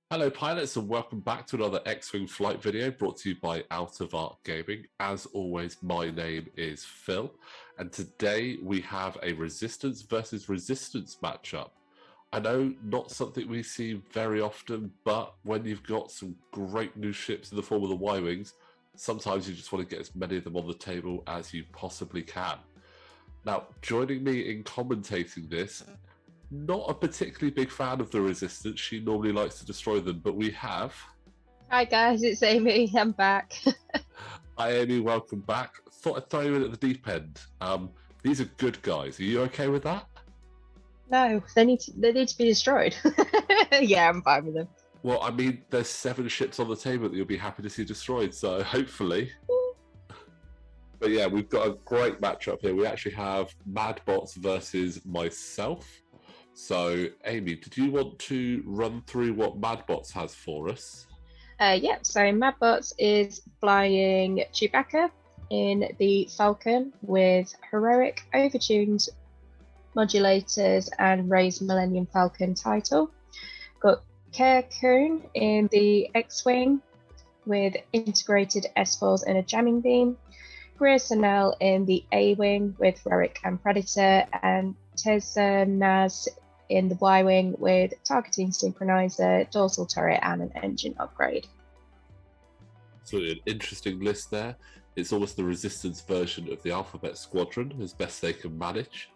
Hello pilots and welcome back to another X-Wing flight video brought to you by Out of Arc Gaming. As always, my name is Phil and today we have a Resistance versus Resistance matchup. I know not something we see very often, but when you've got some great new ships in the form of the Y-Wings, sometimes you just want to get as many of them on the table as you possibly can. Now, joining me in commentating this, not a particularly big fan of the Resistance. She normally likes to destroy them, but we have... Hi guys, it's Amy. I'm back. Hi Amy, welcome back. Thought I'd throw you in at the deep end. These are good guys. Are you okay with that? No, they need to be destroyed. Yeah, I'm fine with them. Well, I mean, there's 7 ships on the table that you'll be happy to see destroyed, so hopefully. But yeah, we've got a great matchup here. We actually have MadBots versus myself. So, Amy, did you want to run through what MadBots has for us? Yeah, so MadBots is flying Chewbacca in the Falcon with heroic, overtuned modulators and raised Millennium Falcon title. Got Care Kun in the X-Wing with integrated S-Foils and a jamming beam. Greer Sanel in the A-Wing with heroic and Predator, and Teza Naz in the Y-Wing with targeting synchronizer, dorsal turret, and an engine upgrade. So an interesting list there. It's almost the Resistance version of the Alphabet Squadron, as best they can manage.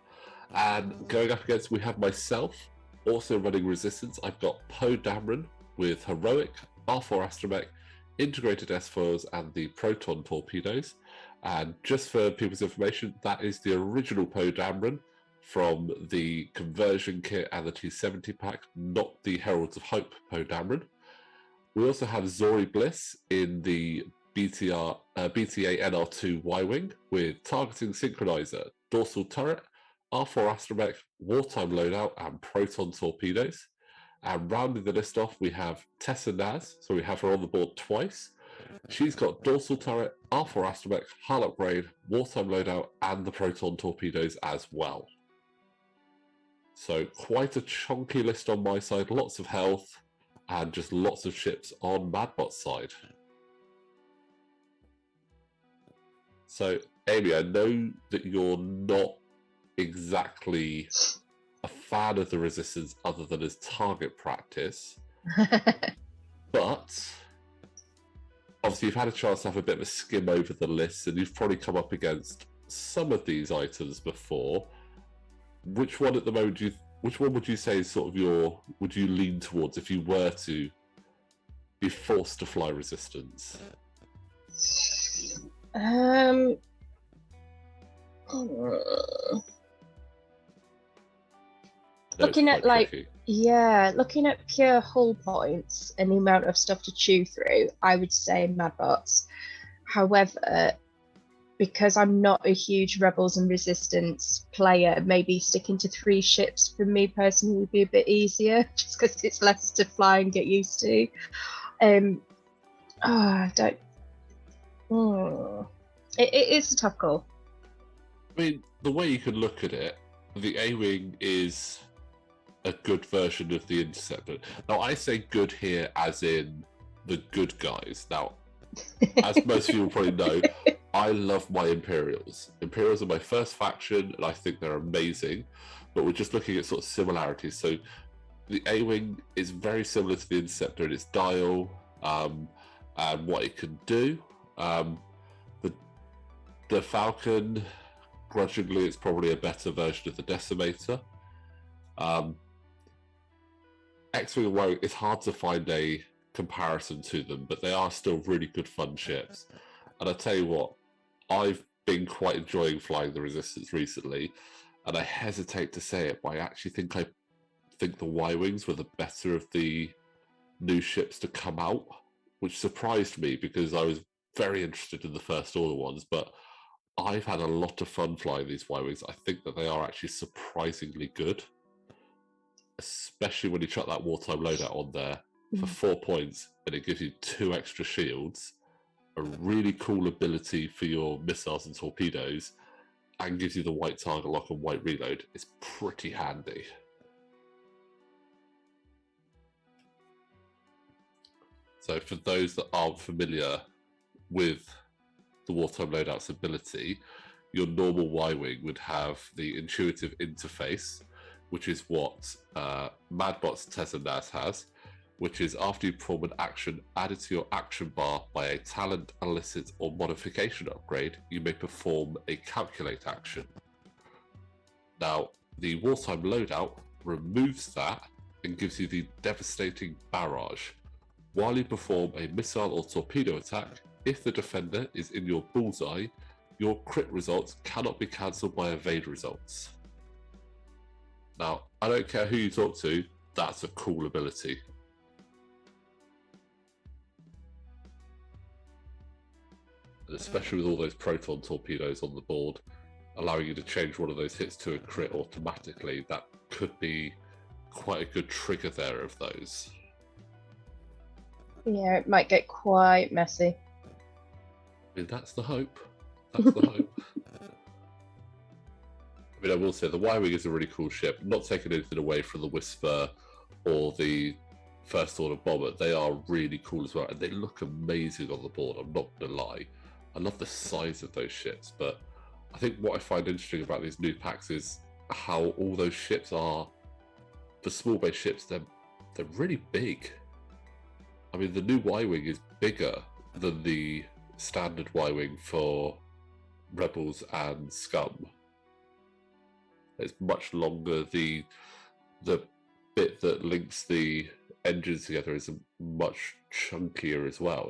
And going up against, we have myself, also running Resistance. I've got Poe Dameron with heroic, R4 Astromech, integrated S-Foils, and the Proton torpedoes. And just for people's information, that is the original Poe Dameron from the conversion kit and the T70 pack, not the Heralds of Hope Poe Dameron. We also have Zori Bliss in the BTA NR2 Y-Wing with targeting synchronizer, dorsal turret, R4 Astromech, wartime loadout, and proton torpedoes. And rounding the list off, we have Tessa Naz, so we have her on the board twice. She's got dorsal turret, R4 Astromech, hull upgrade, wartime loadout, and the proton torpedoes as well. So quite a chunky list on my side, lots of health, and just lots of ships on MadBot's side. So, Amy, I know that you're not exactly a fan of the Resistance other than as target practice, but obviously you've had a chance to have a bit of a skim over the list, and you've probably come up against some of these items before. Which one at the moment which one would you say is sort of would you lean towards if you were to be forced to fly Resistance? Looking at looking at pure hull points and the amount of stuff to chew through, I would say MadBots. However, because I'm not a huge Rebels and Resistance player, maybe sticking to 3 ships for me personally would be a bit easier, just because it's less to fly and get used to. It's a tough call. I mean, the way you can look at it, the A-Wing is a good version of the Interceptor. Now, I say good here as in the good guys. Now, as most of you will probably know, I love my Imperials. Imperials are my first faction, and I think they're amazing. But we're just looking at sort of similarities. So the A-Wing is very similar to the Interceptor in its dial and what it can do. The Falcon, grudgingly, it's probably a better version of the Decimator. X-Wing and Y-Wing, it's hard to find a comparison to them, but they are still really good fun ships. And I tell you what, I've been quite enjoying flying the Resistance recently, and I hesitate to say it, but I actually think the Y-Wings were the better of the new ships to come out, which surprised me because I was very interested in the First Order ones, but I've had a lot of fun flying these Y-Wings. I think that they are actually surprisingly good, especially when you chuck that wartime loadout on there for 4 points and it gives you 2 extra shields. a really cool ability for your missiles and torpedoes, and gives you the white target lock and white reload, it's pretty handy. So for those that aren't familiar with the Wartime Loadout's ability, your normal Y-Wing would have the intuitive interface, which is what MadBots Tezanaz has, which is after you perform an action added to your action bar by a talent, illicit, or modification upgrade, you may perform a calculate action. Now, the Wartime Loadout removes that and gives you the devastating barrage. While you perform a missile or torpedo attack, if the defender is in your bullseye, your crit results cannot be cancelled by evade results. Now, I don't care who you talk to, that's a cool ability. And especially with all those proton torpedoes on the board, allowing you to change one of those hits to a crit automatically, that could be quite a good trigger there of those. Yeah, it might get quite messy. I mean, that's the hope. That's the hope. I mean, I will say the Y-Wing is a really cool ship. Not taking anything away from the Whisper or the First Order Bomber. They are really cool as well, and they look amazing on the board. I'm not going to lie. I love the size of those ships, but I think what I find interesting about these new packs is how all those ships are, for small base ships, they're really big. I mean, the new Y-Wing is bigger than the standard Y-Wing for Rebels and Scum. It's much longer. The bit that links the engines together is much chunkier as well.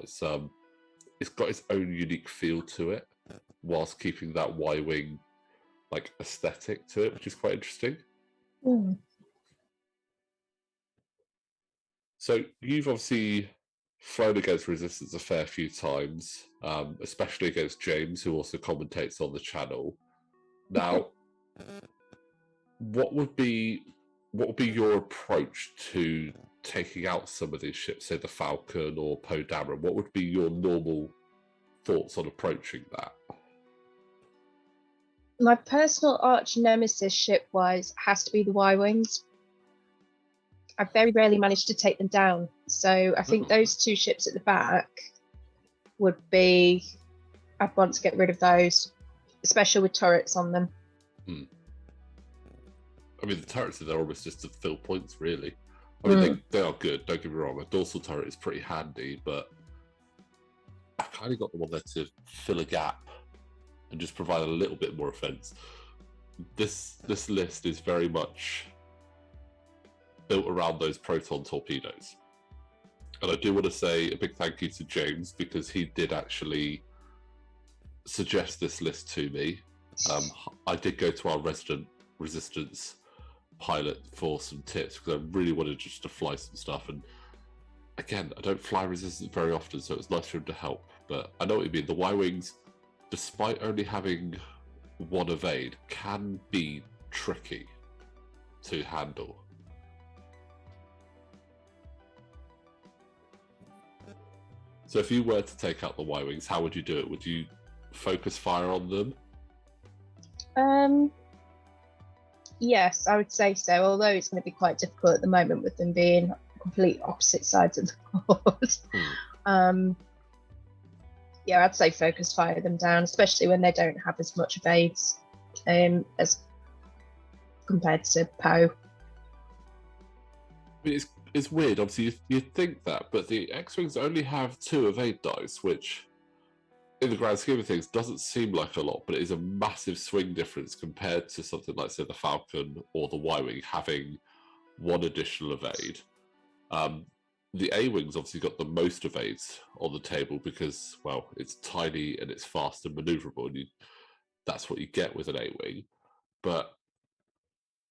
It's got its own unique feel to it, whilst keeping that Y-Wing like aesthetic to it, which is quite interesting. Mm. So you've obviously flown against Resistance a fair few times, especially against James, who also commentates on the channel. Now, what would be your approach to taking out some of these ships, say the Falcon or Poe Dameron? What would be your normal thoughts on approaching that? My personal arch nemesis ship-wise has to be the Y-Wings. I very rarely manage to take them down, so I think those two ships at the back would be... I'd want to get rid of those, especially with turrets on them. I mean, the turrets are there almost just to fill points, really. I mean, they are good, don't get me wrong. A dorsal turret is pretty handy, but I kind of got them on there to fill a gap and just provide a little bit more offense. This list is very much built around those proton torpedoes. And I do want to say a big thank you to James, because he did actually suggest this list to me. I did go to our resident Resistance pilot for some tips, because I really wanted just to fly some stuff. And again, I don't fly Resistance very often, so it was nice for him to help. But I know what you mean. The Y-Wings, despite only having one evade, can be tricky to handle. So if you were to take out the Y-Wings, how would you do it? Would you focus fire on them? Yes, I would say so, although it's going to be quite difficult at the moment with them being complete opposite sides of the board. Yeah, I'd say focus fire them down, especially when they don't have as much evades as compared to Poe. I mean, it's weird. Obviously, you'd think that, but the X-Wings only have 2 evade dice, which, in the grand scheme of things, doesn't seem like a lot, but it is a massive swing difference compared to something like, say, the Falcon or the Y-Wing having 1 additional evade. The A-Wing's obviously got the most evades on the table because, well, it's tiny and it's fast and maneuverable, and that's what you get with an A-Wing. But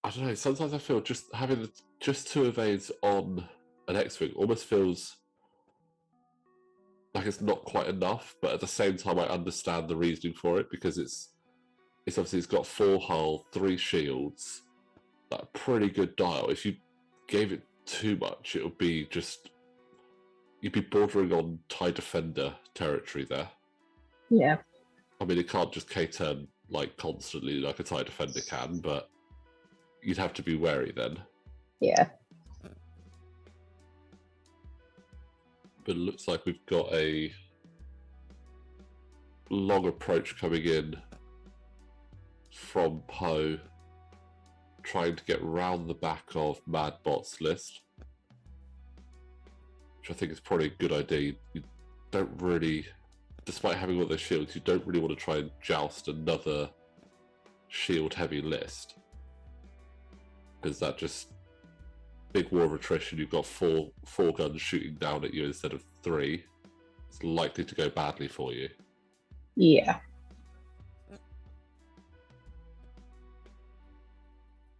I don't know, sometimes I feel just having just 2 evades on an X-Wing almost feels like it's not quite enough, but at the same time I understand the reasoning for it, because it's obviously it's got 4 hull, 3 shields, like a pretty good dial. If you gave it too much, it would be just, you'd be bordering on TIE Defender territory there. Yeah. I mean, it can't just K-turn like constantly like a TIE defender can, but you'd have to be wary then. Yeah. But it looks like we've got a long approach coming in from Poe, trying to get round the back of MadBots' list, which I think is probably a good idea. You don't really, despite having all those shields, you don't really want to try and joust another shield-heavy list, because that just big war of attrition. You've got four guns shooting down at you instead of 3. It's likely to go badly for you. Yeah.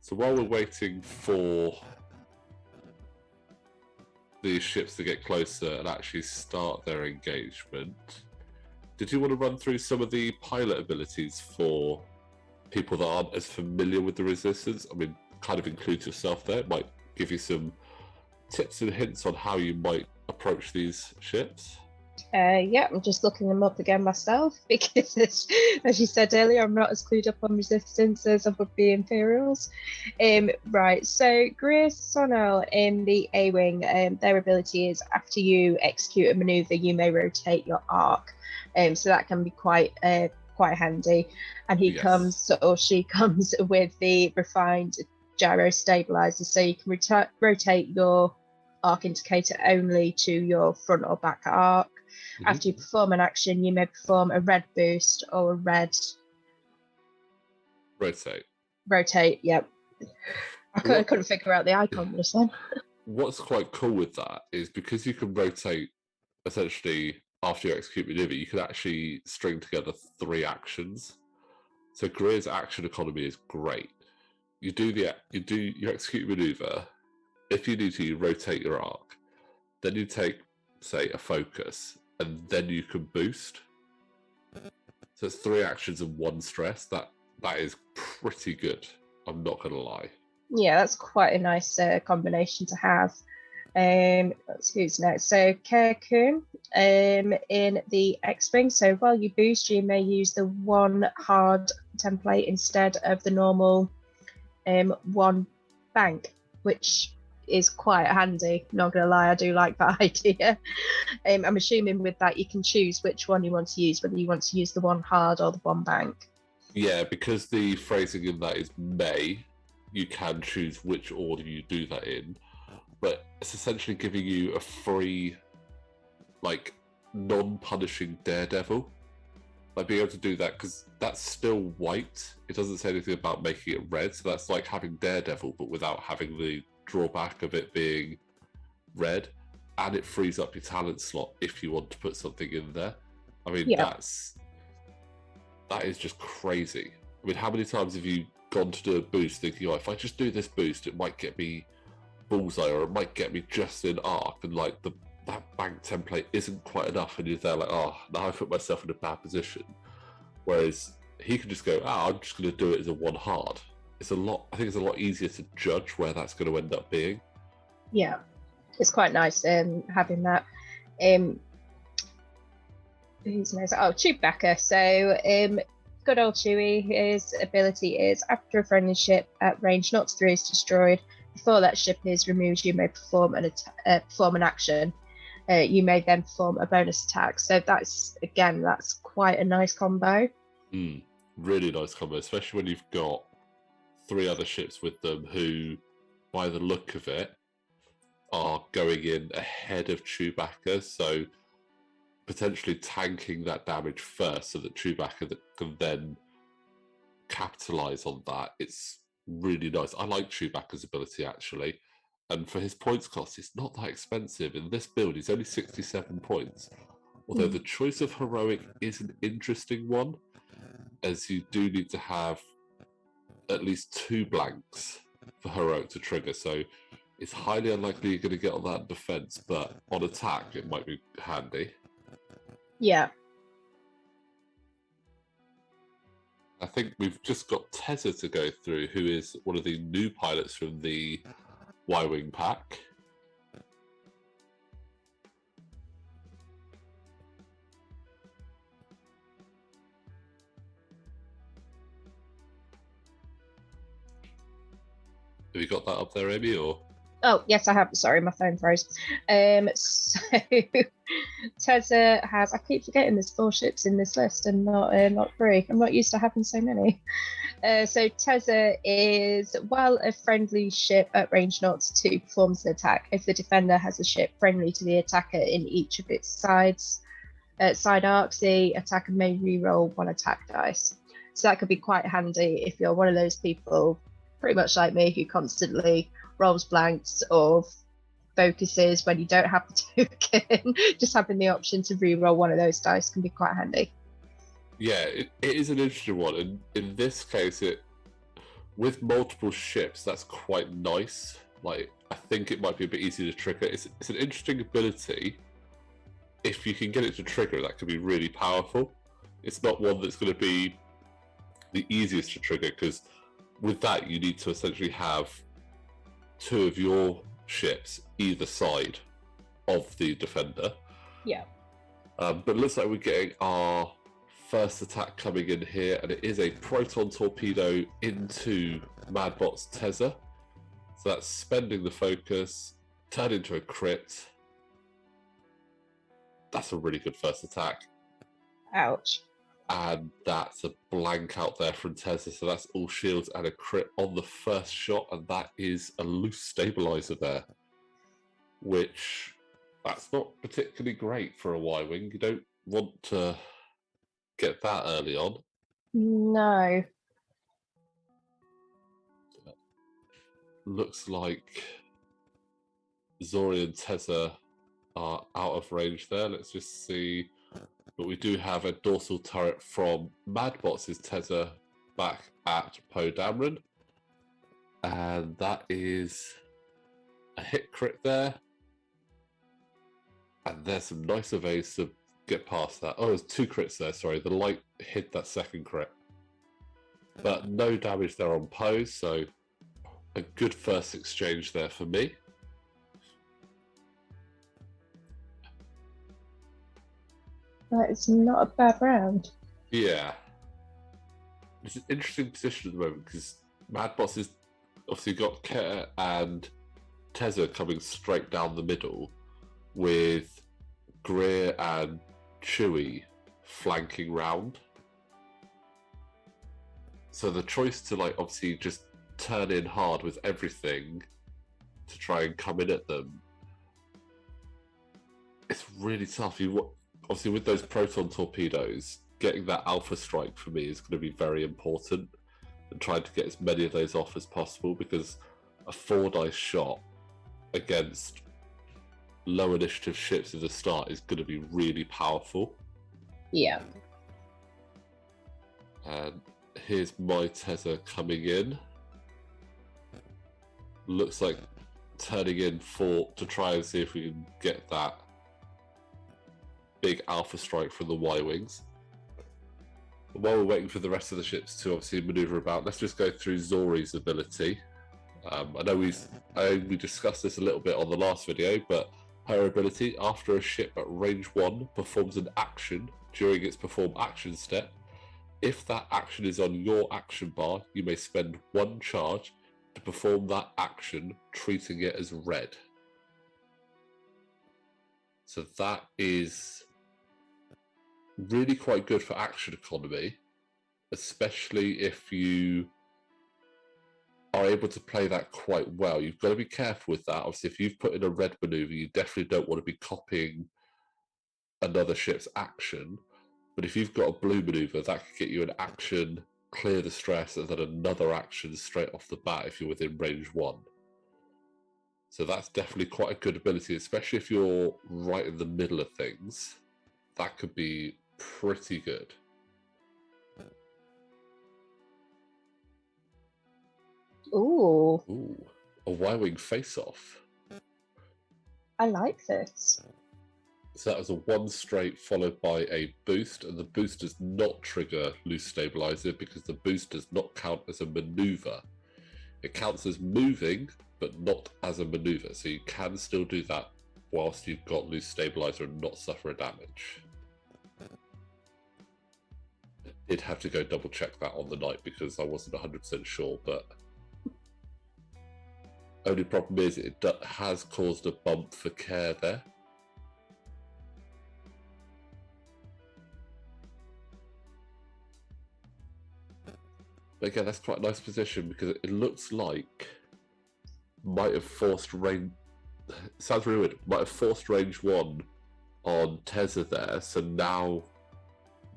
So while we're waiting for these ships to get closer and actually start their engagement, did you want to run through some of the pilot abilities for people that aren't as familiar with the Resistance? I mean, kind of include yourself there. It might give you some tips and hints on how you might approach these ships. Yeah, I'm just looking them up again myself because, as you said earlier, I'm not as clued up on Resistance as I would be Imperials. Right, so Greer Sonel in the A-Wing, their ability is after you execute a maneuver, you may rotate your arc. So that can be quite handy. And he comes, or she comes with the refined gyro stabilizer, so you can rotate your arc indicator only to your front or back arc. After you perform an action, you may perform a red boost or a red rotate. Yep. I couldn't figure out the icon just then. What's quite cool with that is because you can rotate essentially after you execute maneuver, you can actually string together 3 actions. So Greer's action economy is great. You execute maneuver. If you need to, you rotate your arc. Then you take, say, a focus, and then you can boost. So it's 3 actions and 1 stress. That is pretty good. I'm not going to lie. Yeah, that's quite a nice combination to have. Who's next? So Kerkun in the X-Wing. So while you boost, you may use the 1 hard template instead of the normal 1 bank, which is quite handy. Not gonna lie, I do like that idea. I'm assuming with that you can choose which one you want to use, whether you want to use the 1 hard or the 1 bank. Yeah, because the phrasing in that is may, you can choose which order you do that in, but it's essentially giving you a free, like, non-punishing daredevil. Like, being able to do that, because that's still white. It doesn't say anything about making it red, so that's like having daredevil, but without having the drawback of it being red, and it frees up your talent slot if you want to put something in there. I mean, that is just crazy. I mean, how many times have you gone to do a boost thinking, oh, if I just do this boost, it might get me bullseye, or it might get me just in arc, and like that bank template isn't quite enough, and you're there like, oh, now I put myself in a bad position. Whereas he can just go, I'm just going to do it as a 1 hard. I think it's a lot easier to judge where that's going to end up being. Yeah, it's quite nice having that. Who's next? Oh, Chewbacca. So good old Chewie, his ability is after a friendly ship at range 0 to 3 is destroyed, before that ship is removed, you may perform an action. You may then perform a bonus attack. So that's quite a nice combo. Really nice combo, especially when you've got 3 other ships with them who, by the look of it, are going in ahead of Chewbacca, so potentially tanking that damage first so that Chewbacca can then capitalize on that. It's really nice. I like Chewbacca's ability, actually, and for his points cost, it's not that expensive. In this build, he's only 67 points, although the choice of heroic is an interesting one, as you do need to have at least 2 blanks for heroic to trigger, so it's highly unlikely you're going to get on that defense, but on attack it might be handy. Yeah. I think we've just got Tezza to go through, who is one of the new pilots from the Y-Wing pack. Have you got that up there, Amy? Or Oh, yes, I have. Sorry, my phone froze. So Tezza has. I keep forgetting there's 4 ships in this list and not 3. I'm not used to having so many. So Tezza is, while a friendly ship at range 0-2 performs an attack, if the defender has a ship friendly to the attacker in each of its side arcs, the attacker may re-roll 1 attack dice. So that could be quite handy if you're one of those people, pretty much like me, who constantly rolls blanks or focuses when you don't have the token. Just having the option to re-roll 1 of those dice can be quite handy. yeah, it is an interesting one, and in this case, with multiple ships, that's quite nice. Like, I think it might be a bit easier to trigger. It's an interesting ability. If you can get it to trigger, that could be really powerful. It's not one that's going to be the easiest to trigger, because with that, you need to essentially have 2 of your ships either side of the defender. Yeah. But it looks like we're getting our first attack coming in here, and it is a proton torpedo into MadBots Tezza. So that's spending the focus, turn into a crit. That's a really good first attack. Ouch. And that's a blank out there from Tezza, so that's all shields and a crit on the first shot, and that is a loose stabilizer there, which that's not particularly great for a Y-Wing. You don't want to get that early on. No. Looks like Zori and Tezza are out of range there. Let's just see. But we do have a dorsal turret from MadBots' Tezza back at Poe Dameron. And that is a hit crit there. And there's some nicer ways to get past that. Oh, there's 2 crits there, sorry. The light hit that second crit. But no damage there on Poe, so a good first exchange there for me. That is not a bad round. Yeah. It's an interesting position at the moment because MadBots has obviously got Keter and Tezza coming straight down the middle, with Greer and Chewie flanking round. So the choice to, like, obviously just turn in hard with everything to try and come in at them, it's really tough. Obviously, with those proton torpedoes, getting that alpha strike for me is going to be very important, and trying to get as many of those off as possible, because a 4-dice shot against low initiative ships at the start is going to be really powerful. Yeah. And here's my Tezza coming in. Looks like turning in to try and see if we can get that big alpha strike from the Y-Wings. While we're waiting for the rest of the ships to obviously maneuver about, let's just go through Zori's ability. I know we discussed this a little bit on the last video, but her ability, after a ship at range 1 performs an action during its perform action step, if that action is on your action bar, you may spend 1 charge to perform that action, treating it as red. So that is really quite good for action economy, especially if you are able to play that quite well. You've got to be careful with that. Obviously, if you've put in a red maneuver, you definitely don't want to be copying another ship's action. But if you've got a blue maneuver, that could get you an action, clear the stress, and then another action straight off the bat if you're within range 1. So that's definitely quite a good ability, especially if you're right in the middle of things. That could be pretty good. Ooh. Ooh, a Y-Wing face-off. I like this. So that was a 1 straight followed by a boost, and the boost does not trigger loose stabilizer because the boost does not count as a maneuver. It counts as moving, but not as a maneuver. So you can still do that whilst you've got loose stabilizer and not suffer a damage. I did have to go double check that on the night because I wasn't 100% sure, but Only problem is it has caused a bump for care there. But again, that's quite a nice position because it looks like might have forced range. Sounds really weird. Might have forced range 1 on Tezza there. So now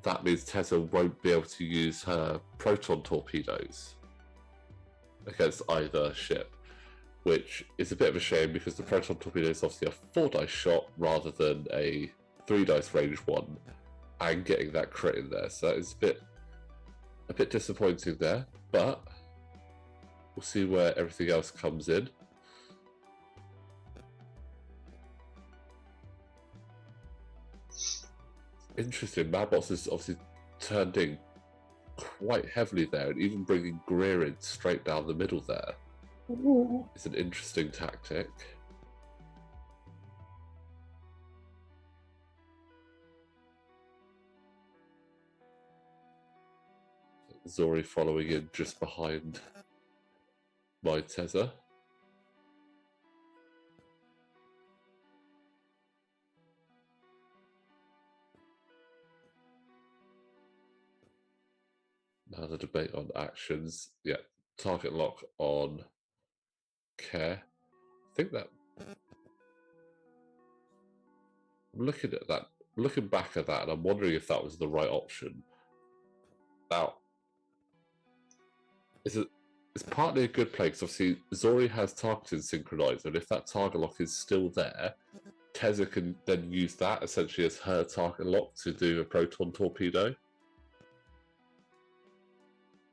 that means Tezza won't be able to use her proton torpedoes against either ship, which is a bit of a shame because the proton torpedo is obviously a 4-dice shot rather than a 3-dice range 1, and getting that crit in there. So it's a bit disappointing there, but we'll see where everything else comes in. Interesting. MadBots has obviously turned in quite heavily there, and even bringing Greer in straight down the middle there. Ooh. It's an interesting tactic. Zori following in just behind my Tezza. Now the debate on actions. Yeah, target lock on care. I think that I'm looking at that, looking back at that, and I'm wondering if that was the right option. Now, it's partly a good play because obviously Zori has targeting synchronizer, and if that target lock is still there, Tezza can then use that essentially as her target lock to do a proton torpedo.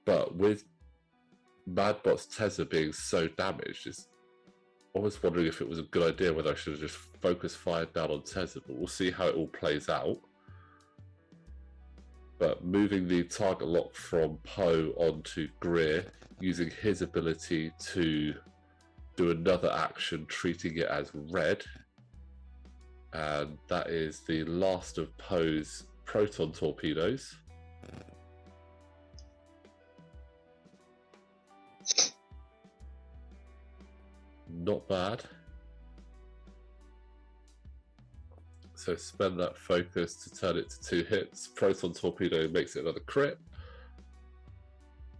But with MadBot's Tezza being so damaged, it's almost wondering if it was a good idea whether I should have just focused fire down on Tezza, but we'll see how it all plays out. But moving the target lock from Poe onto Greer, using his ability to do another action, treating it as red. And that is the last of Poe's proton torpedoes. Not bad. So spend that focus to turn it to 2 hits. Proton torpedo makes it another crit.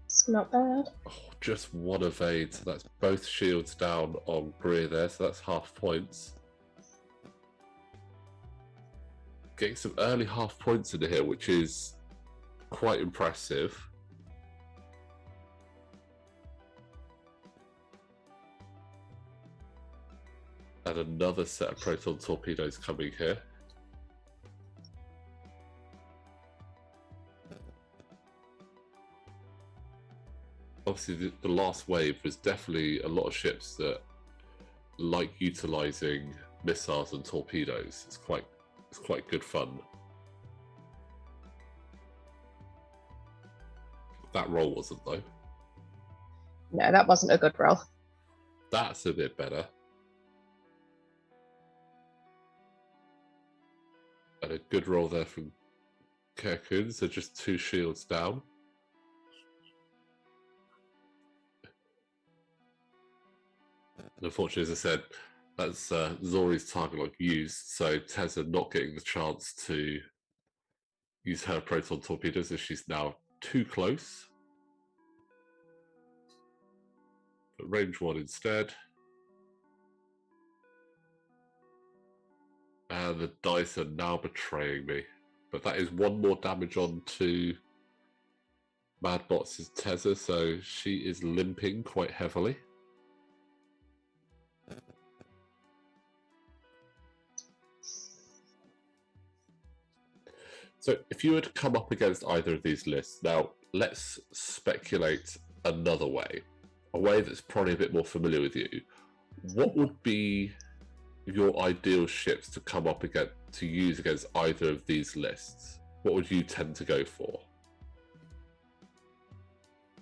It's not bad. Oh, just 1 evade. So that's both shields down on Greer there. So that's half points. Getting some early half points into here, which is quite impressive. And another set of proton torpedoes coming here. Obviously, the last wave was definitely a lot of ships that like utilizing missiles and torpedoes. It's quite good fun. That roll wasn't though. No, that wasn't a good roll. That's a bit better. And a good roll there from Kerkun, so just 2 shields down. And unfortunately, as I said, that's Zori's target lock used, so Tezza not getting the chance to use her proton torpedoes as she's now too close. But range 1 instead. And the dice are now betraying me. But that is 1 more damage on to MadBots' Tezza, so she is limping quite heavily. So if you were to come up against either of these lists, now let's speculate another way, a way that's probably a bit more familiar with you. What would be your ideal ships to come up against, to use against either of these lists? What would you tend to go for?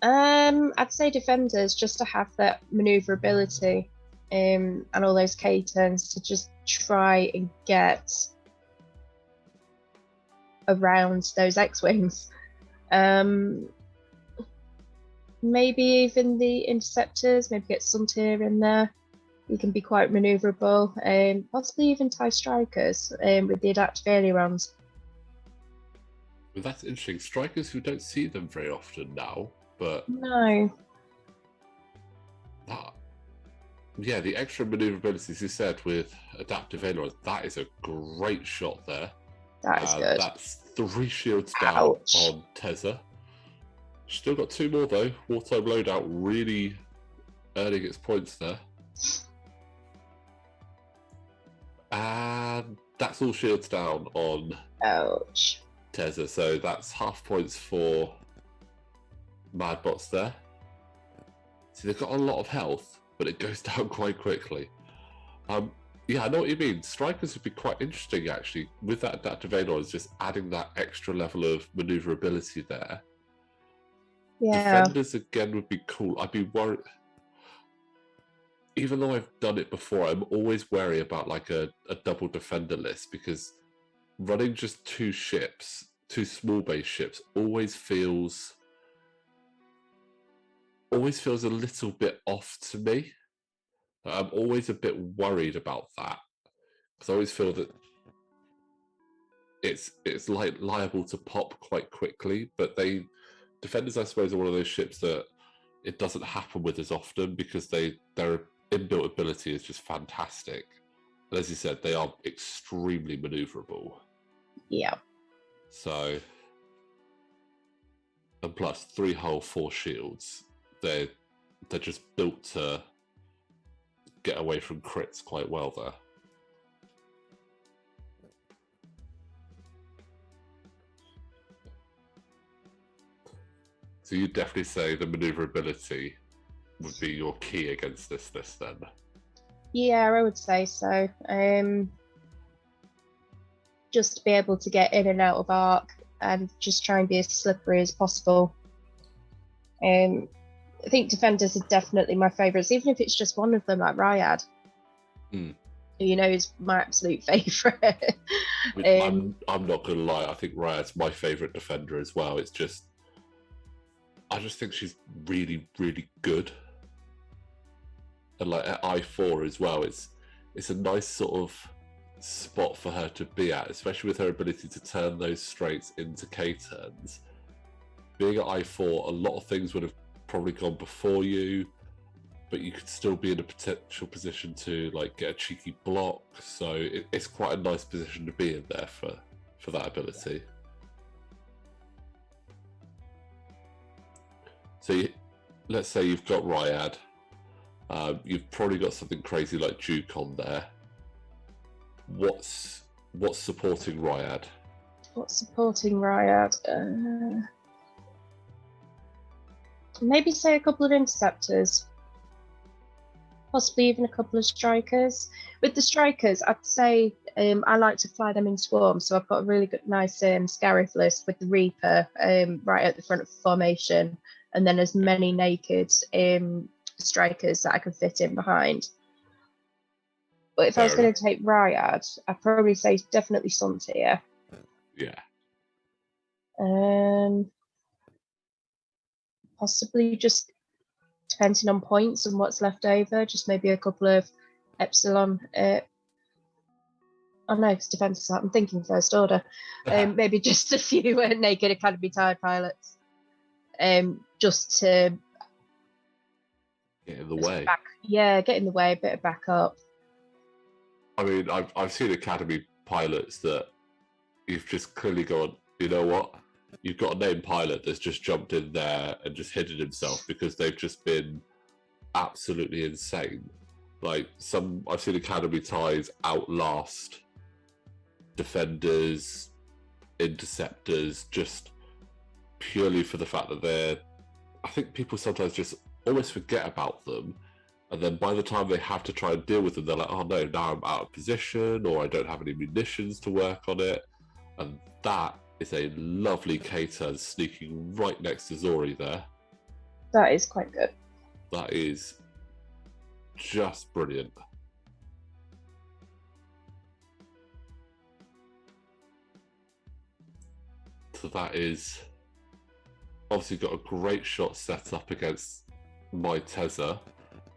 I'd say defenders, just to have that maneuverability, and all those K turns to just try and get around those X-wings. Maybe even the interceptors, maybe get Suntier in there. He can be quite manoeuvrable, possibly even tie strikers with the adaptive ailerons. Well, that's interesting. Strikers who don't see them very often now, but No. Yeah, the extra manoeuvrability, as you said, with adaptive ailerons, that is a great shot there. That is good. That's 3 shields down Ouch. on Tezza. Still got 2 more though. Wartime loadout really earning its points there. And that's all shields down on Ouch. Tezza, so that's half points for MadBots there. So they've got a lot of health, but it goes down quite quickly. Yeah, I know what you mean. Strikers would be quite interesting actually, with that adaptive ailerons, just adding that extra level of manoeuvrability there. Yeah. Defenders again would be cool. I'd be worried. Even though I've done it before, I'm always wary about like a double defender list, because running just 2 ships, 2 small base ships, always feels a little bit off to me. I'm always a bit worried about that, because I always feel that it's like liable to pop quite quickly. But defenders, I suppose, are one of those ships that it doesn't happen with as often, because their inbuilt ability is just fantastic. And as you said, they are extremely maneuverable. Yeah. So, and plus 3 hull, 4 shields. They're just built to get away from crits quite well there. So you'd definitely say the maneuverability would be your key against this then? Yeah, I would say so. Just to be able to get in and out of arc and just try and be as slippery as possible. I think defenders are definitely my favourites, even if it's just one of them, like Ryad. You know, is my absolute favourite. I'm not gonna lie, I think Ryad's my favourite defender as well. It's just, I just think she's really, really good. And like at I4 as well, it's a nice sort of spot for her to be at, especially with her ability to turn those straights into K-turns. Being at I4, a lot of things would have probably gone before you, but you could still be in a potential position to like get a cheeky block. So it's quite a nice position to be in there for that ability. So let's say you've got Ryad. You've probably got something crazy like Duke on there. What's supporting Ryad? What's supporting Ryad? Maybe say a couple of interceptors. Possibly even a couple of strikers. With the strikers, I'd say I like to fly them in swarms. So I've got a really good, nice Scarif list with the Reaper right at the front of the formation, and then as many naked strikers that I can fit in behind. But if I was going to take Ryad, I'd probably say definitely Sontier. Yeah. Possibly just depending on points and what's left over, just maybe a couple of Epsilon. Oh no, because defense is out. I'm thinking first order. Maybe just a few naked Academy tired pilots. Just to get in the way. Get in the way, a bit of backup. I mean, I've seen Academy pilots that you've just clearly gone, you know what? You've got a named pilot that's just jumped in there and just hidden himself because they've just been absolutely insane. Like I've seen Academy ties outlast defenders, interceptors, just purely for the fact that I think people sometimes just almost forget about them, and then by the time they have to try and deal with them, they're like, oh no, now I'm out of position, or I don't have any munitions to work on it. And that is a lovely K-turn sneaking right next to Zori there. That is quite good. That is just brilliant. So that is obviously got a great shot set up against my Tezza.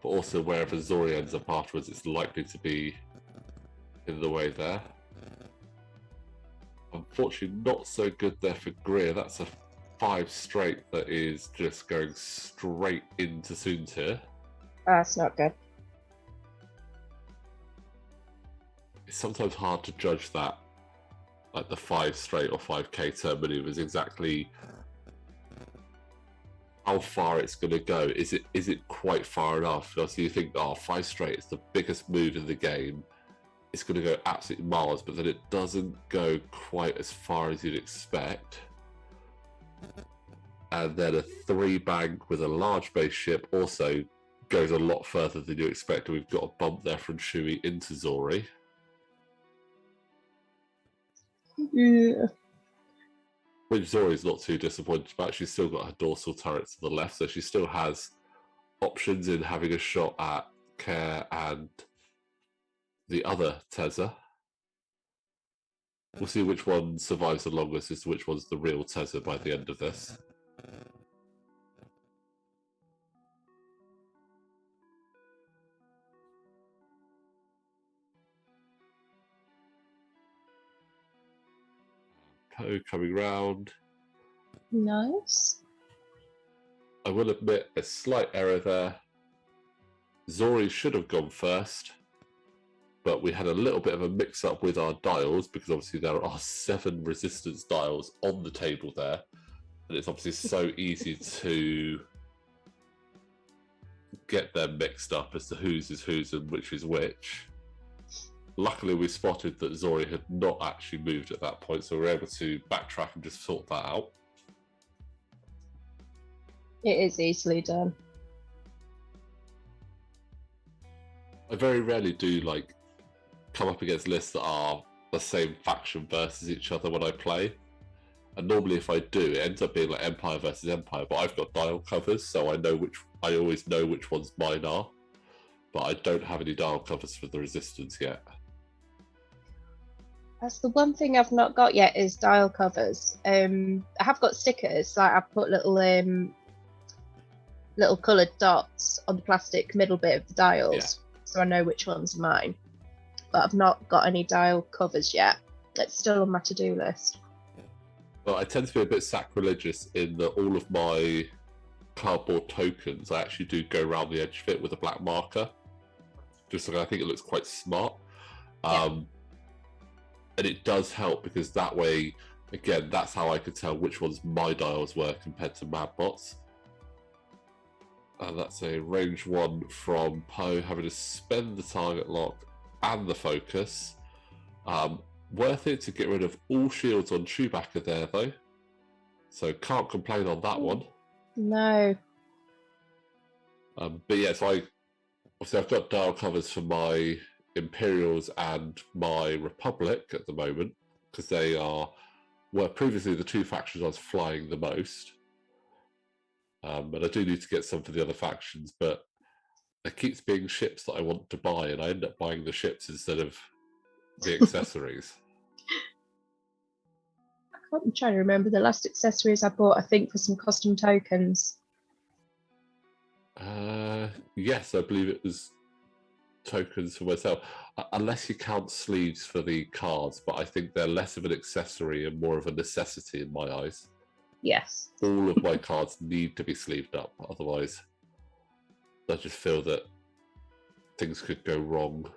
but also wherever Zori ends up afterwards, it's likely to be in the way there. Unfortunately, not so good there for Greer. That's a 5 straight that is just going straight into Soontir. That's not good. It's sometimes hard to judge that, like the 5 straight or 5k turn maneuvers, exactly how far it's going to go. Is it quite far enough? So you think, oh, 5 straight is the biggest move in the game. It's going to go absolutely miles, but then it doesn't go quite as far as you'd expect. And then a 3 bank with a large base ship also goes a lot further than you expect. We've got a bump there from Shui into Zori. Yeah. Which Zori's not too disappointed about. She's still got her dorsal turret to the left, so she still has options in having a shot at Care and the other Tezza. We'll see which one survives the longest as to which one's the real Tezza by the end of this. Poe coming round. Nice. I will admit a slight error there. Zori should have gone first, but we had a little bit of a mix-up with our dials because obviously there are 7 resistance dials on the table there, and it's obviously so easy to get them mixed up as to whose is whose and which is which. Luckily, we spotted that Zori had not actually moved at that point, so we were able to backtrack and just sort that out. It is easily done. I very rarely do like come up against lists that are the same faction versus each other when I play. And normally if I do, it ends up being like Empire versus Empire, but I've got dial covers, so I always know which ones mine are. But I don't have any dial covers for the Resistance yet. That's the one thing I've not got yet is dial covers. I have got stickers, like I've put little coloured dots on the plastic middle bit of the dials, so I know which one's mine. But I've not got any dial covers yet. It's still on my to-do list. Well, I tend to be a bit sacrilegious in that all of my cardboard tokens, I actually do go around the edge of it with a black marker. Just like I think it looks quite smart. And it does help because that way, again, that's how I could tell which ones my dials were compared to MadBots. And that's a range 1 from Poe, having to spend the target lock and the focus. Worth it to get rid of all shields on Chewbacca there, though. So can't complain on that one. No. But yeah, so I've got dial covers for my Imperials and my Republic at the moment, because they were previously the 2 factions I was flying the most. And I do need to get some for the other factions, but there keeps being ships that I want to buy, and I end up buying the ships instead of the accessories. I'm trying to remember the last accessories I bought, I think, for some custom tokens. Yes, I believe it was tokens for myself, unless you count sleeves for the cards, but I think they're less of an accessory and more of a necessity in my eyes. Yes. All of my cards need to be sleeved up, otherwise I just feel that things could go wrong.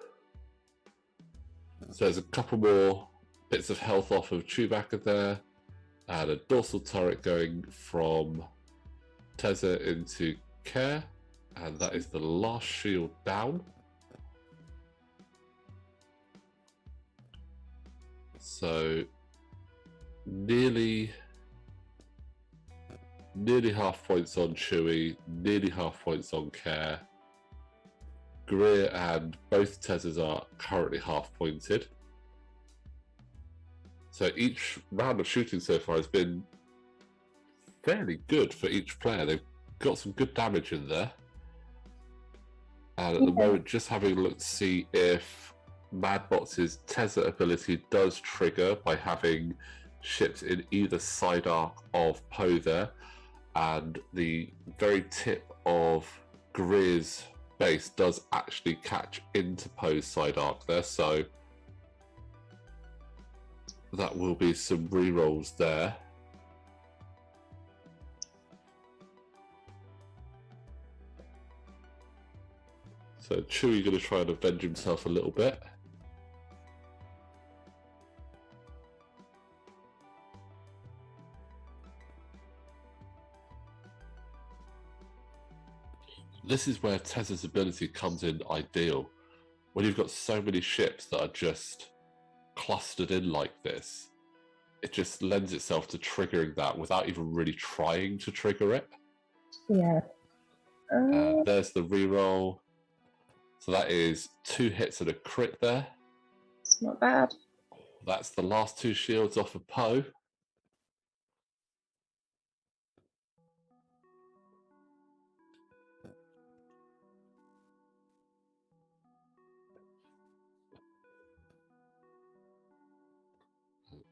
So there's a couple more bits of health off of Chewbacca there, and a dorsal turret going from Tezza into Care, and that is the last shield down. So nearly half points on Chewie, nearly half points on Care. Greer and both Tezzas are currently half pointed. So each round of shooting so far has been fairly good for each player. They've got some good damage in there. And at the moment, just having a look to see if MadBots' Tezza ability does trigger by having ships in either side arc of Poe there, and the very tip of Greer's base does actually catch into Poe's side arc there, so that will be some rerolls there. So Chewie going to try and avenge himself a little bit. This is where Tezza's ability comes in ideal. When you've got so many ships that are just clustered in like this, it just lends itself to triggering that without even really trying to trigger it. Yeah. There's the reroll. So that is 2 hits and a crit there. It's not bad. That's the last 2 shields off of Poe.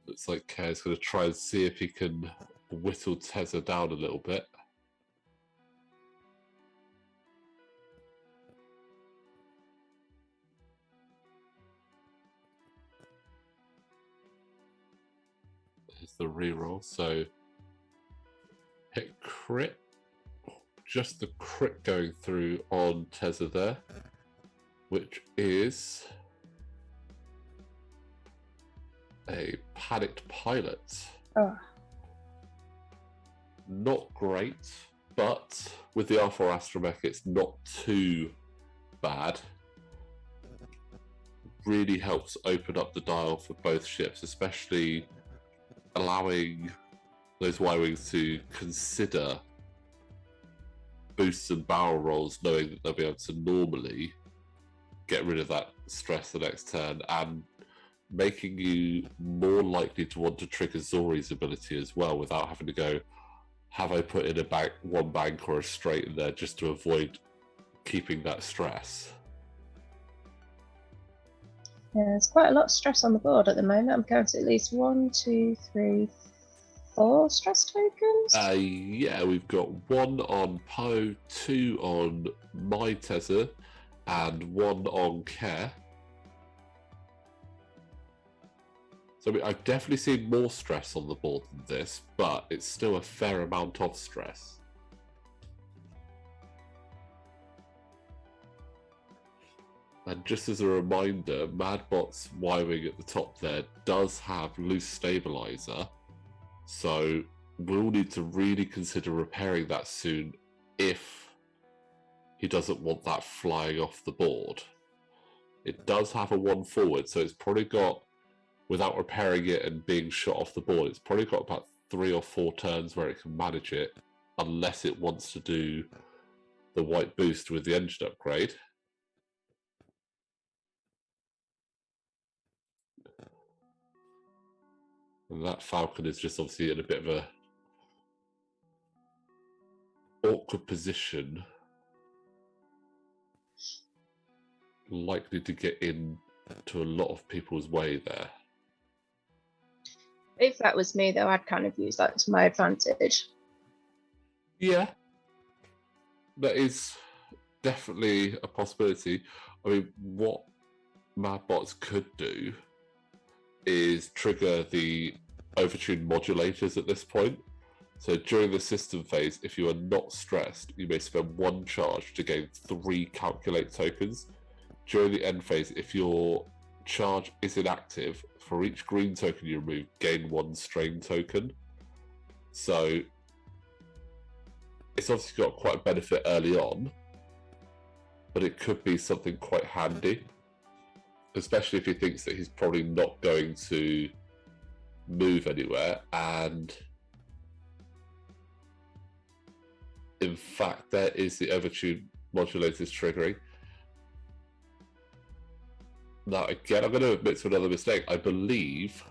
Looks like Kerr's going to try and see if he can whittle Tezza down a little bit. There's the reroll. So hit crit. Just the crit going through on Tezza there, which is a panicked pilot. Oh. Not great, but with the R4 Astromech, it's not too bad. Really helps open up the dial for both ships, especially allowing those Y-Wings to consider boosts and barrel rolls, knowing that they'll be able to normally get rid of that stress the next turn, and making you more likely to want to trigger Zori's ability as well without having to go, have I put in a bank, one bank or a straight in there just to avoid keeping that stress. Yeah, there's quite a lot of stress on the board at the moment. I'm counting at least 1, 2, 3, 4 stress tokens. Yeah, we've got 1 on Poe, 2 on my Tezza, and 1 on Care. So I've definitely seen more stress on the board than this, but it's still a fair amount of stress. And just as a reminder, MadBots Y-Wing at the top there does have loose stabilizer, so we'll need to really consider repairing that soon if he doesn't want that flying off the board. It does have a 1 forward, so it's probably got, without repairing it and being shot off the board, it's probably got about 3 or 4 turns where it can manage it, unless it wants to do the white boost with the engine upgrade. And that Falcon is just obviously in a bit of a awkward position, likely to get in to a lot of people's way there. If that was me, though, I'd kind of use that to my advantage. Yeah, that is definitely a possibility. I mean, what MadBots could do is trigger the overtuned modulators at this point. So during the system phase, if you are not stressed, you may spend 1 charge to gain 3 calculate tokens. During the end phase, if your charge is inactive, for each green token you remove, gain 1 strain token. So it's obviously got quite a benefit early on, but it could be something quite handy, especially if he thinks that he's probably not going to move anywhere. And in fact, there is the overtune modulators triggering. Now, again, I'm going to admit to another mistake. I believe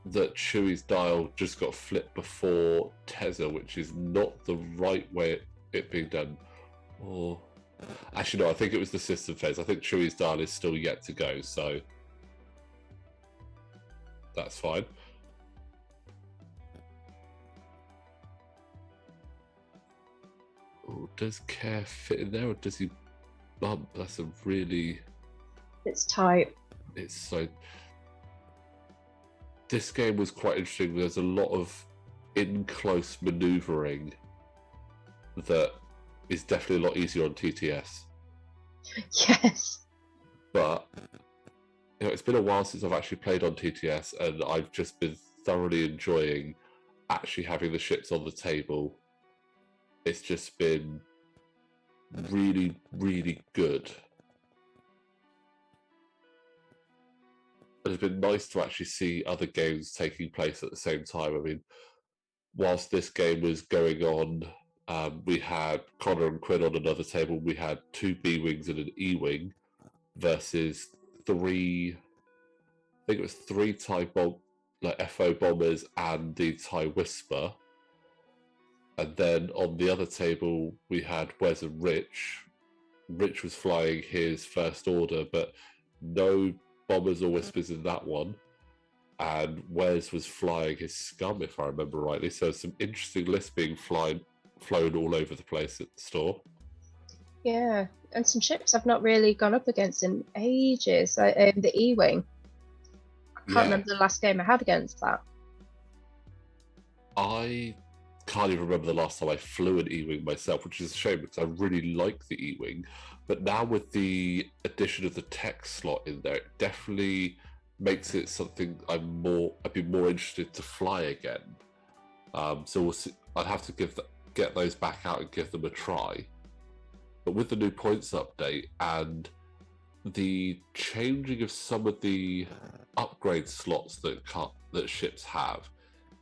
that Chewie's dial just got flipped before Tezza, which is not the right way it being done. Or actually, no, I think it was the system phase. I think Chewie's dial is still yet to go, so that's fine. does Care fit in there, or does he bump? That's a really... It's tight. It's so... This game was quite interesting. There's a lot of in-close manoeuvring that is definitely a lot easier on TTS. Yes. But it's been a while since I've actually played on TTS, and I've just been thoroughly enjoying actually having the ships on the table. It's just been really, really good. And it's been nice to actually see other games taking place at the same time. I mean, whilst this game was going on, we had Connor and Quinn on another table. We had 2 B-Wings and an E-Wing versus 3... I think it was 3 FO bombers and the TIE Whisper. And then on the other table, we had Wes and Rich. Rich was flying his First Order, but no bombers or Whispers in that one. And Wes was flying his Scum, if I remember rightly. So some interesting lists being flown all over the place at the store. Yeah, and some ships I've not really gone up against in ages. Like the E-Wing. I can't remember the last game I had against that. I can't even remember the last time I flew an E-Wing myself, which is a shame because I really like the E-Wing. But now with the addition of the tech slot in there, it definitely makes it something I'd be more interested to fly again. So we'll see. I'd have to get those back out and give them a try. But with the new points update and the changing of some of the upgrade slots that ships have,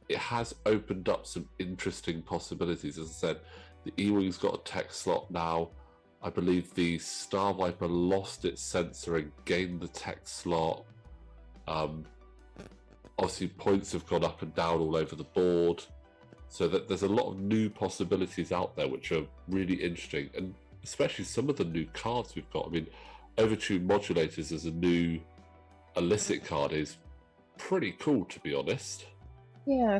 it has opened up some interesting possibilities. As I said, the E-Wing's got a tech slot now. I believe the Star Viper lost its sensor and gained the tech slot. Obviously, points have gone up and down all over the board. So that there's a lot of new possibilities out there, which are really interesting. And especially some of the new cards we've got. I mean, Overtune Modulators as a new illicit card is pretty cool, to be honest. Yeah.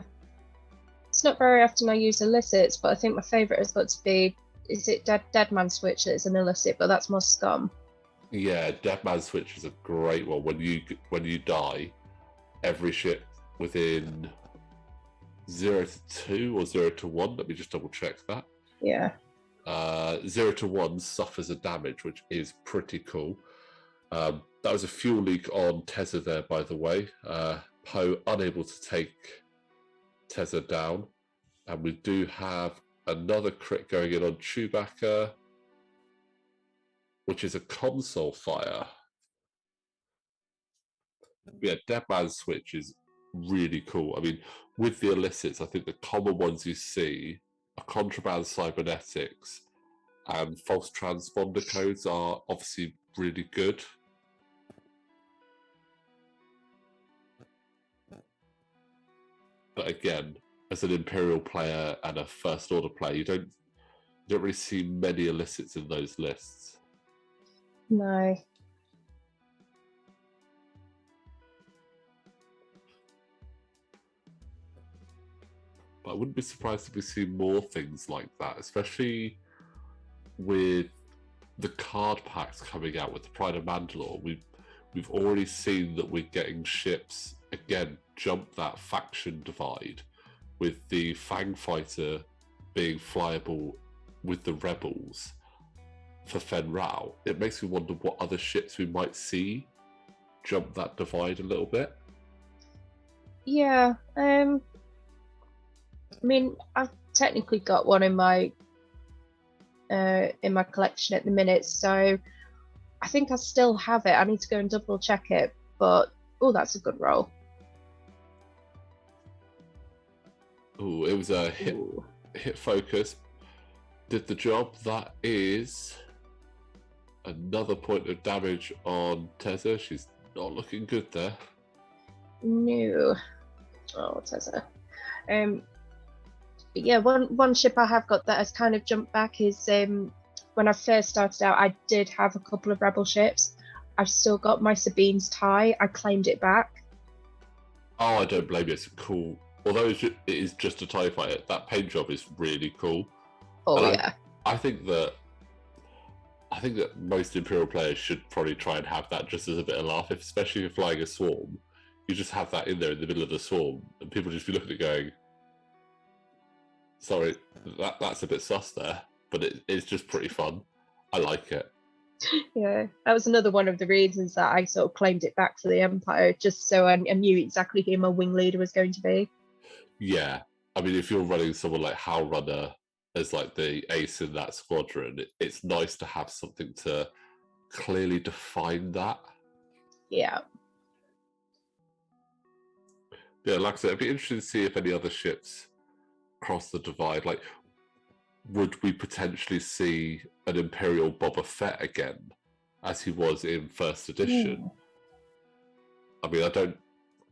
It's not very often I use illicits, but I think my favourite has got to be, is it Dead Man Switch that's an illicit, but that's more Scum. Yeah, Dead Man Switch is a great one. When you die, every ship within 0 to 2 or 0 to 1, let me just double check that. Yeah. 0 to 1 suffers a damage, which is pretty cool. That was a fuel leak on Tezza there, by the way. Poe unable to take Tezza down. And we do have another crit going in on Chewbacca, which is a console fire. Yeah, Dead Man Switch is really cool. I mean, with the illicits, I think the common ones you see are Contraband Cybernetics and False Transponder Codes are obviously really good. But again, as an Imperial player and a First Order player, you don't really see many illicits in those lists. No. But I wouldn't be surprised if we see more things like that, especially with the card packs coming out with the Pride of Mandalore. We've already seen that we're getting ships again jump that faction divide, with the Fang Fighter being flyable with the Rebels for Fen Rao. It makes me wonder what other ships we might see jump that divide a little bit. Yeah. I mean, I've technically got one in my collection at the minute, so I think I still have it. I need to go and double check it, but oh, that's a good roll. Oh, it was a hit focus. Did the job. That is another point of damage on Tezza. She's not looking good there. No. Oh, Tezza. But yeah, one ship I have got that has kind of jumped back is when I first started out, I did have a couple of Rebel ships. I've still got my Sabine's tie. I claimed it back. Oh, I don't blame you. It's cool. Although it is just a TIE fighter, that paint job is really cool. Oh, and yeah. I think that most Imperial players should probably try and have that just as a bit of laugh, especially if you're flying a swarm. You just have that in there in the middle of the swarm, and people just be looking at it going, sorry, that's a bit sus there, but it's just pretty fun. I like it. Yeah, that was another one of the reasons that I sort of claimed it back for the Empire, just so I knew exactly who my wing leader was going to be. Yeah, I mean, if you're running someone like Howl Runner as like the ace in that squadron, it's nice to have something to clearly define that. Yeah. Yeah, like I said, it'd be interesting to see if any other ships cross the divide. Like, would we potentially see an Imperial Boba Fett again, as he was in First Edition? I mean,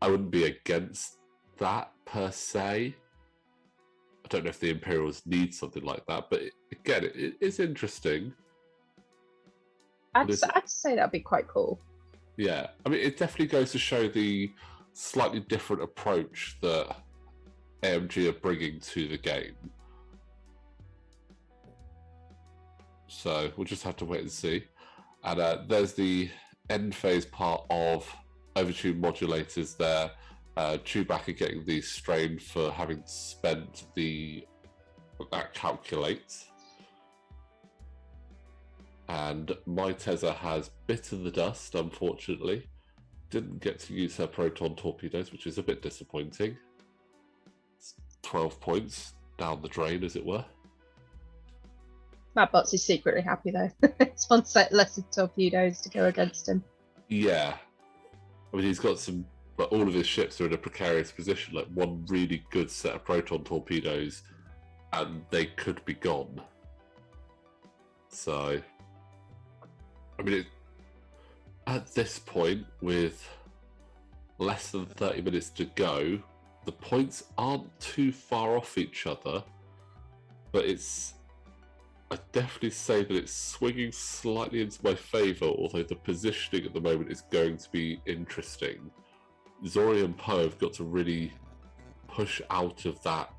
I wouldn't be against that per se. I don't know if the Imperials need something like that, but again, it's interesting. I'd say that'd be quite cool. Yeah, I mean, it definitely goes to show the slightly different approach that AMG are bringing to the game. So we'll just have to wait and see. And there's the end phase part of overtune modulators there. Chewbacca getting the strain for having spent that calculates. And my Tezza has bitten the dust, unfortunately. Didn't get to use her proton torpedoes, which is a bit disappointing. It's 12 points down the drain, as it were. MadBots is secretly happy though. It's one set less of torpedoes to go against him. Yeah. I mean, he's got some, but all of his ships are in a precarious position. Like one really good set of proton torpedoes, and they could be gone. So, I mean, at this point, with less than 30 minutes to go, the points aren't too far off each other, but I'd definitely say that it's swinging slightly into my favour, although the positioning at the moment is going to be interesting. Zori and Poe have got to really push out of that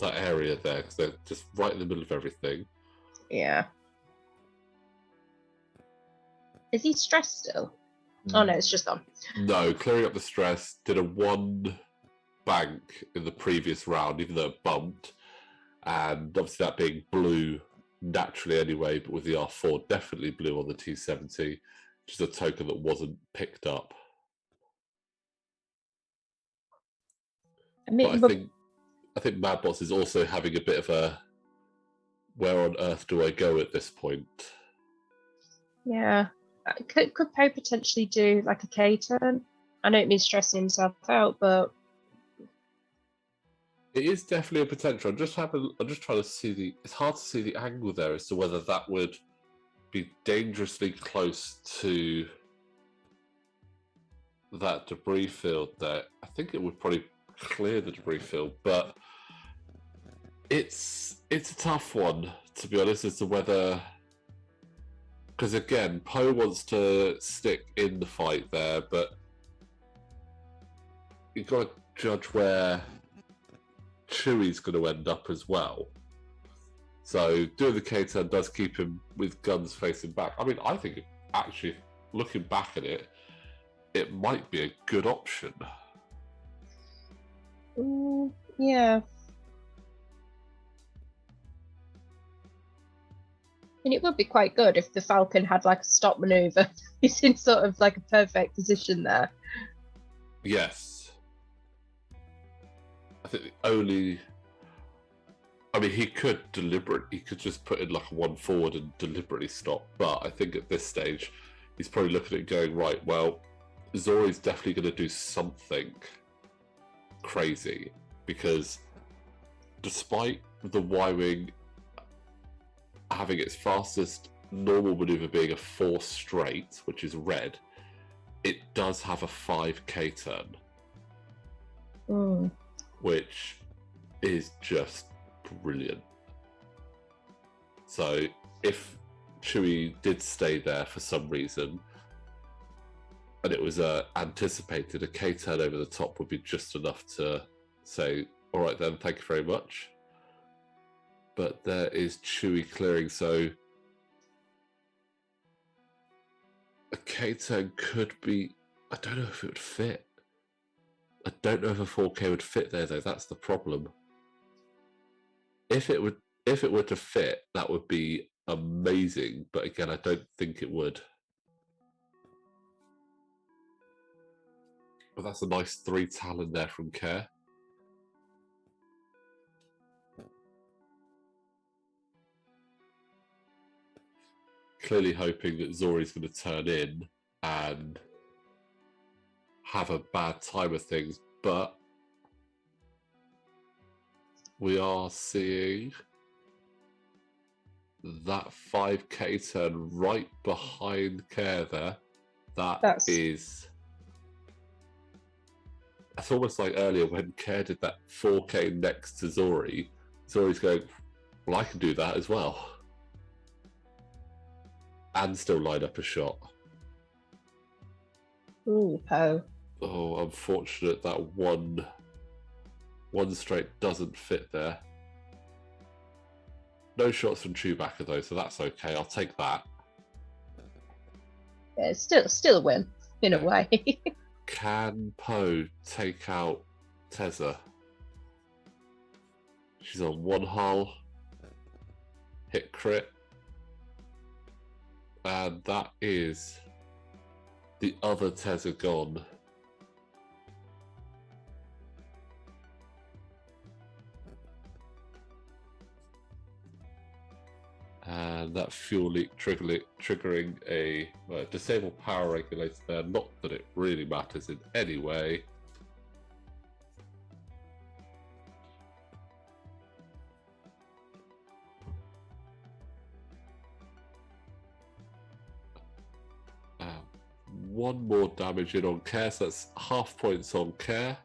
area there, because they're just right in the middle of everything. Yeah. Is he stressed still? Oh no, it's just gone. No, clearing up the stress, did a 1 bank in the previous round, even though it bumped. And obviously that being blue naturally anyway, but with the R4 definitely blue on the T-70, which is a token that wasn't picked up. I think MadBots is also having a bit of a where on earth do I go at this point? Yeah. Could Poe potentially do like a K-turn? I know it means stressing himself out, but it is definitely a potential. I'm just trying to see it's hard to see the angle there as to whether that would be dangerously close to that debris field there. I think it would probably clear the debris field, but it's a tough one, to be honest, as to whether, because again, Poe wants to stick in the fight there, but you've got to judge where Chewie's going to end up as well. So doing the K-turn does keep him with guns facing back. I mean, I think actually, looking back at it, it might be a good option. Yeah. And it would be quite good if the Falcon had like a stop maneuver. He's in sort of like a perfect position there. Yes. I think he could just put in like a 1 forward and deliberately stop. But I think at this stage, he's probably looking at it going, right, well, Zori's definitely going to do something crazy, because despite the Y-Wing having its fastest normal maneuver being a 4 straight, which is red, it does have a 5 K-turn. Which is just brilliant. So if Chewie did stay there for some reason, and it was anticipated, a K-turn over the top would be just enough to say, all right then, thank you very much. but there is Chewy clearing, so a K-turn could be... I don't know if it would fit. I don't know if a 4K would fit there, though. That's the problem. If it were to fit, that would be amazing, but again, I don't think it would. But that's a nice 3 Talon there from Care. Clearly hoping that Zori's going to turn in and have a bad time of things, but we are seeing that 5K turn right behind Care there. That's almost like earlier when Care did that 4K next to Zori. Zori's going, well, I can do that as well. And still line up a shot. Ooh, Poe. Oh, unfortunate that one straight doesn't fit there. No shots from Chewbacca though, so that's okay. I'll take that. Yeah, it's still a win in a way. Can Poe take out Tezza? She's on 1 hull. Hit crit. And that is the other Tezza gone. And that fuel leak triggering a disabled power regulator there. Not that it really matters in any way. One more damage in on Care, so that's half points on Care.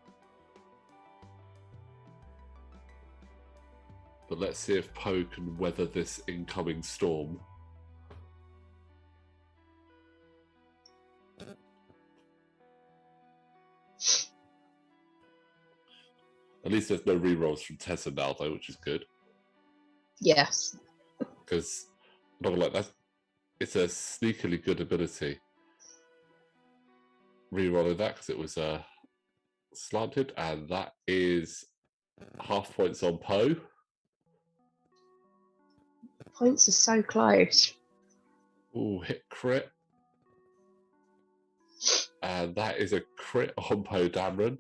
But let's see if Poe can weather this incoming storm. At least there's no rerolls from Tessa now, though, which is good. Yes. Because, not like that, it's a sneakily good ability. Rerolling that because it was slanted, and that is half points on Poe. Points are so close. Ooh, hit crit. And that is a crit on Poe Dameron.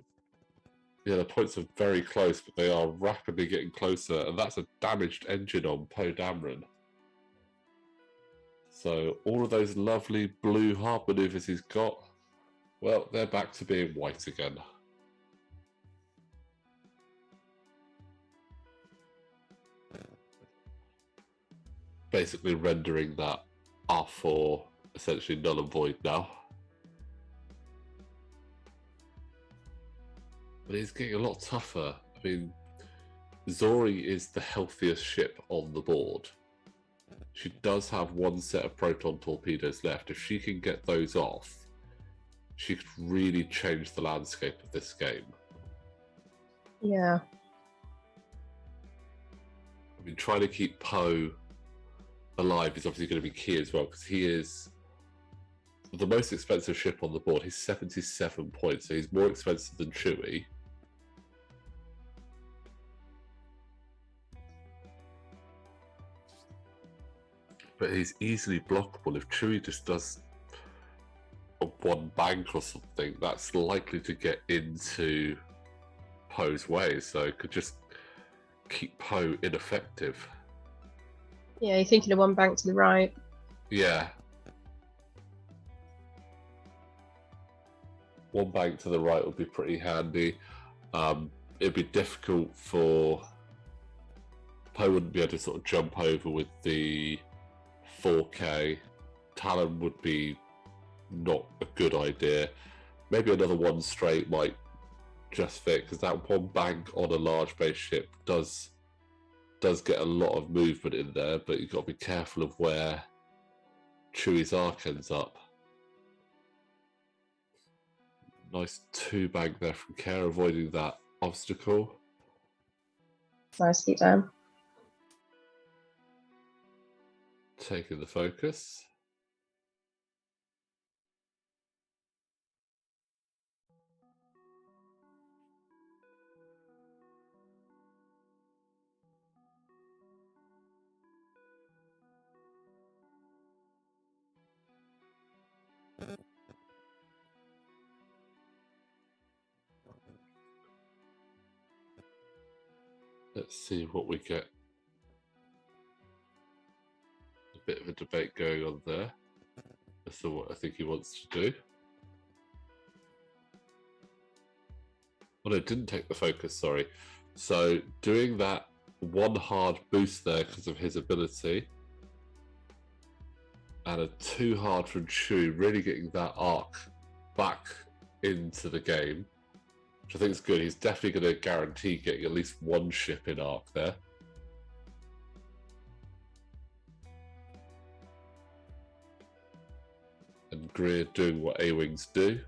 Yeah, the points are very close, but they are rapidly getting closer, and that's a damaged engine on Poe Dameron. So all of those lovely blue heart maneuvers he's got, well, they're back to being white again. Basically rendering that R4 essentially null and void now. But it's getting a lot tougher. I mean, Zori is the healthiest ship on the board. She does have 1 set of proton torpedoes left. If she can get those off, she could really change the landscape of this game. Yeah. I mean, trying to keep Poe alive is obviously going to be key as well, because he is the most expensive ship on the board. He's 77 points, so he's more expensive than Chewie. But he's easily blockable. If Chewie just does a 1 bank or something, that's likely to get into Poe's way, so it could just keep Poe ineffective. Yeah, you're thinking of 1 bank to the right. Yeah. 1 bank to the right would be pretty handy. It'd be difficult for... Poe wouldn't be able to sort of jump over with the 4K. Talon would be not a good idea. Maybe another 1 straight might just fit, because that 1 bank on a large base ship does get a lot of movement in there, but you've got to be careful of where Chewie's arc ends up. Nice 2 bank there from Care, avoiding that obstacle. Nicely done. taking the focus. Let's see what we get. A bit of a debate going on there as to what I think he wants to do. Oh no, didn't take the focus, sorry. So doing that one hard boost there because of his ability, and a 2 hard from Chewie, really getting that arc back into the game, which I think is good. He's definitely going to guarantee getting at least one ship in arc there. And Greer doing what A-Wings do,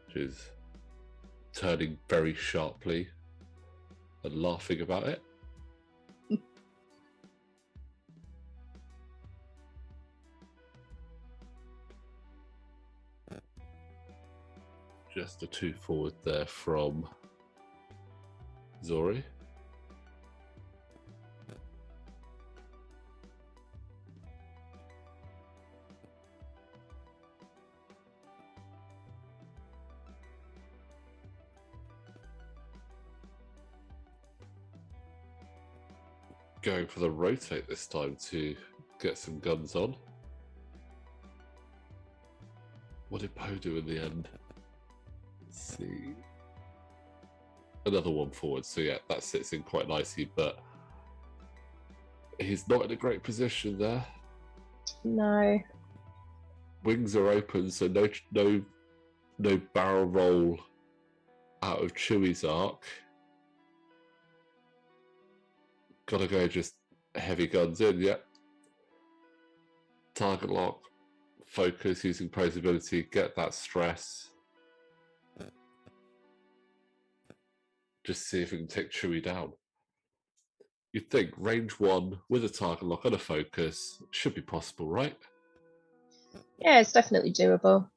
which is turning very sharply and laughing about it. Just a 2 forward there from Zori. Going for the rotate this time to get some guns on. What did Poe do in the end? Let's see. Another 1 forward. So yeah, that sits in quite nicely, but he's not in a great position there. No. Wings are open, so no barrel roll out of Chewie's arc. Gotta go just heavy guns in, yep. Target lock, focus using Poe's ability, get that stress. Just see if we can take Chewie down. You'd think range 1 with a target lock and a focus should be possible, right? Yeah, it's definitely doable.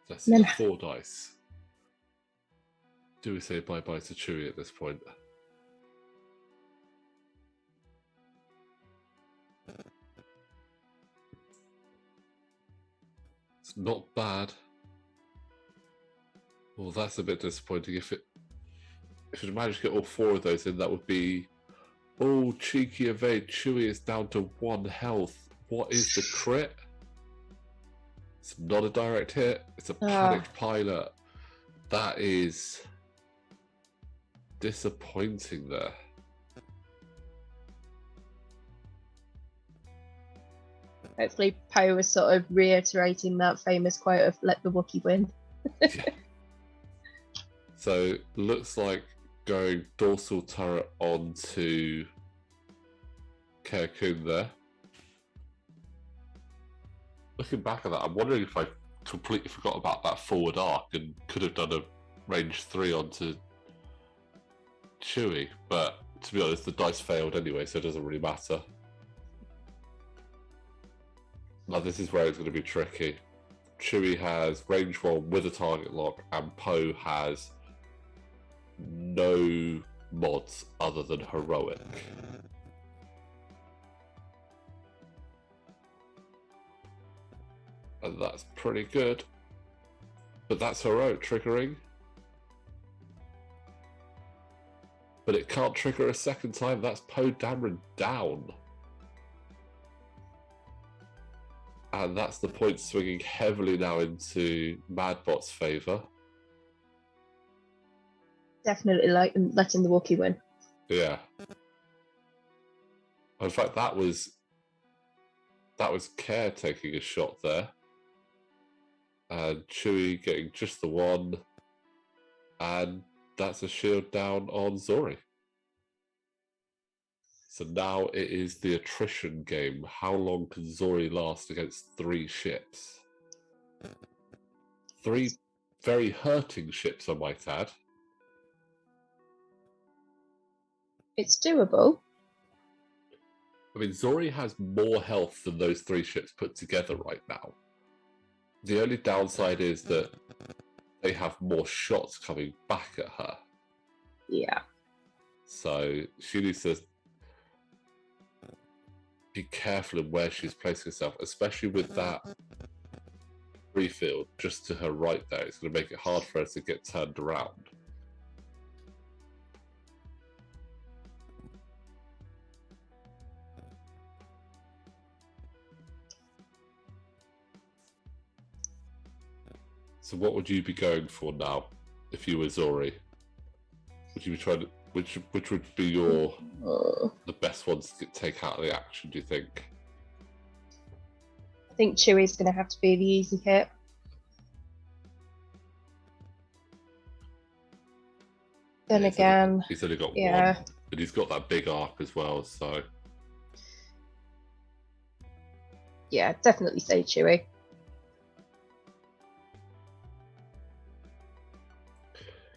Let's see, 4 dice. Do we say bye-bye to Chewie at this point? It's not bad. Well, that's a bit disappointing. If it managed to get all 4 of those in, that would be... Oh, cheeky evade. Chewie is down to 1 health. What is the crit? It's not a direct hit. It's a panicked pilot. That is disappointing there. Hopefully Poe was sort of reiterating that famous quote of "let the Wookiee win." Yeah. So looks like going dorsal turret onto Care Kun there. Looking back at that, I'm wondering if I completely forgot about that forward arc and could have done a range 3 onto Chewie, but to be honest, the dice failed anyway, so it doesn't really matter. Now this is where it's going to be tricky. Chewie has range 1 with a target lock, and Poe has no mods other than heroic. And that's pretty good. But that's heroic triggering. But it can't trigger a second time. That's Poe Dameron down. And that's the point swinging heavily now into MadBots' favour. Definitely letting the Wookiee win. Yeah. In fact, that was Care taking a shot there. And Chewie getting just the 1. And that's a shield down on Zori. So now it is the attrition game. How long can Zori last against 3 ships? 3 very hurting ships, I might add. It's doable. I mean, Zori has more health than those 3 ships put together right now. The only downside is that they have more shots coming back at her. Yeah. So she needs to be careful in where she's placing herself, especially with that free field just to her right there. It's going to make it hard for her to get turned around. So what would you be going for now if you were Zori? Would you be trying to, which would be your the best ones to take out of the action, do you think? I think Chewie's going to have to be the easy hit. Then again, he's only got yeah. one, but he's got that big arc as well, so yeah, definitely say Chewie.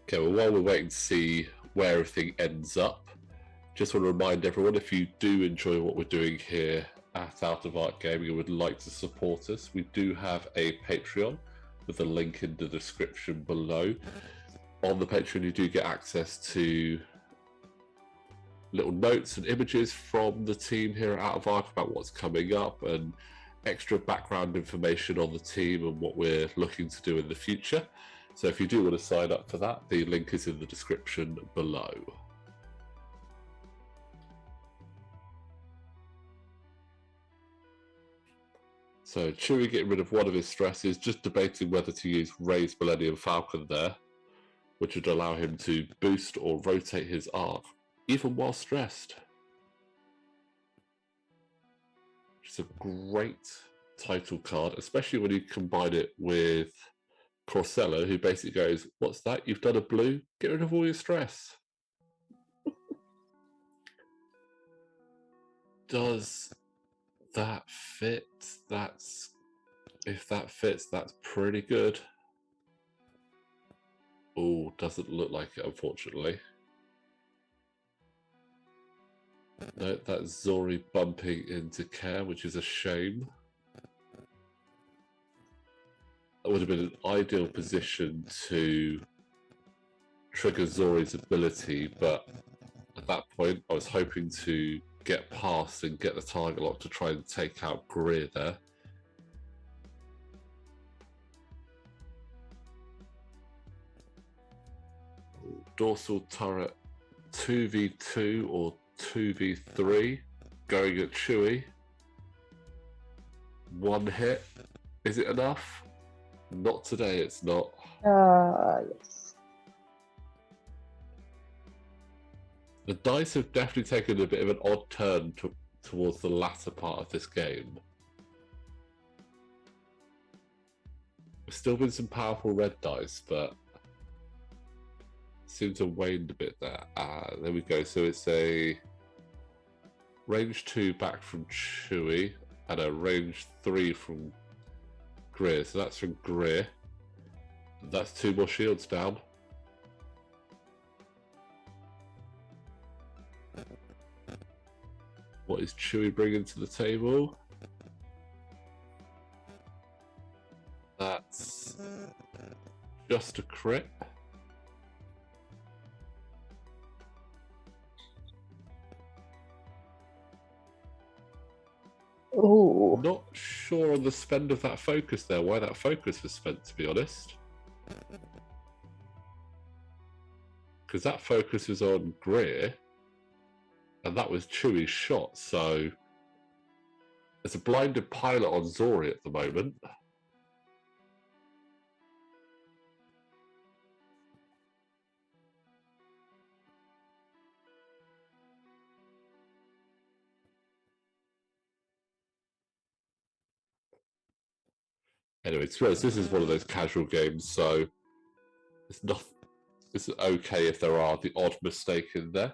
okay, well, while we're waiting to see where everything ends up, just want to remind everyone, if you do enjoy what we're doing here at Out of Arc Gaming and would like to support us, we do have a Patreon with a link in the description below. On the Patreon, you do get access to little notes and images from the team here at Out of Arc about what's coming up and extra background information on the team and what we're looking to do in the future. So if you do want to sign up for that, the link is in the description below. So Chewie getting rid of one of his stresses, just debating whether to use Ray's Millennium Falcon there, which would allow him to boost or rotate his arc, even while stressed. It's a great title card, especially when you combine it with Corsello, who basically goes, "What's that? You've done a blue? Get rid of all your stress." Does that fit? If that fits, that's pretty good. Oh, doesn't look like it, unfortunately. No, that's Zori bumping into Care, which is a shame. That would have been an ideal position to trigger Zori's ability, but at that point I was hoping to get past and get the target lock to try and take out Greer there. Dorsal turret 2v2 or 2v3 going at Chewie. One hit. Is it enough? Not today, it's not. Yes. The dice have definitely taken a bit of an odd turn towards the latter part of this game. There's still been some powerful red dice, but seem to have waned a bit there. There we go. So it's a range 2 back from Chewie and a range 3 from Greer. So that's from Greer. That's 2 more shields down. What is Chewie bringing to the table? That's just a crit. Ooh. Not sure on the spend of that focus there, why that focus was spent, to be honest. Because that focus was on Greer, and that was Chewie's shot, so there's a blinded pilot on Zori at the moment. Anyway, to be honest, this is one of those casual games, so it's okay if there are the odd mistake in there.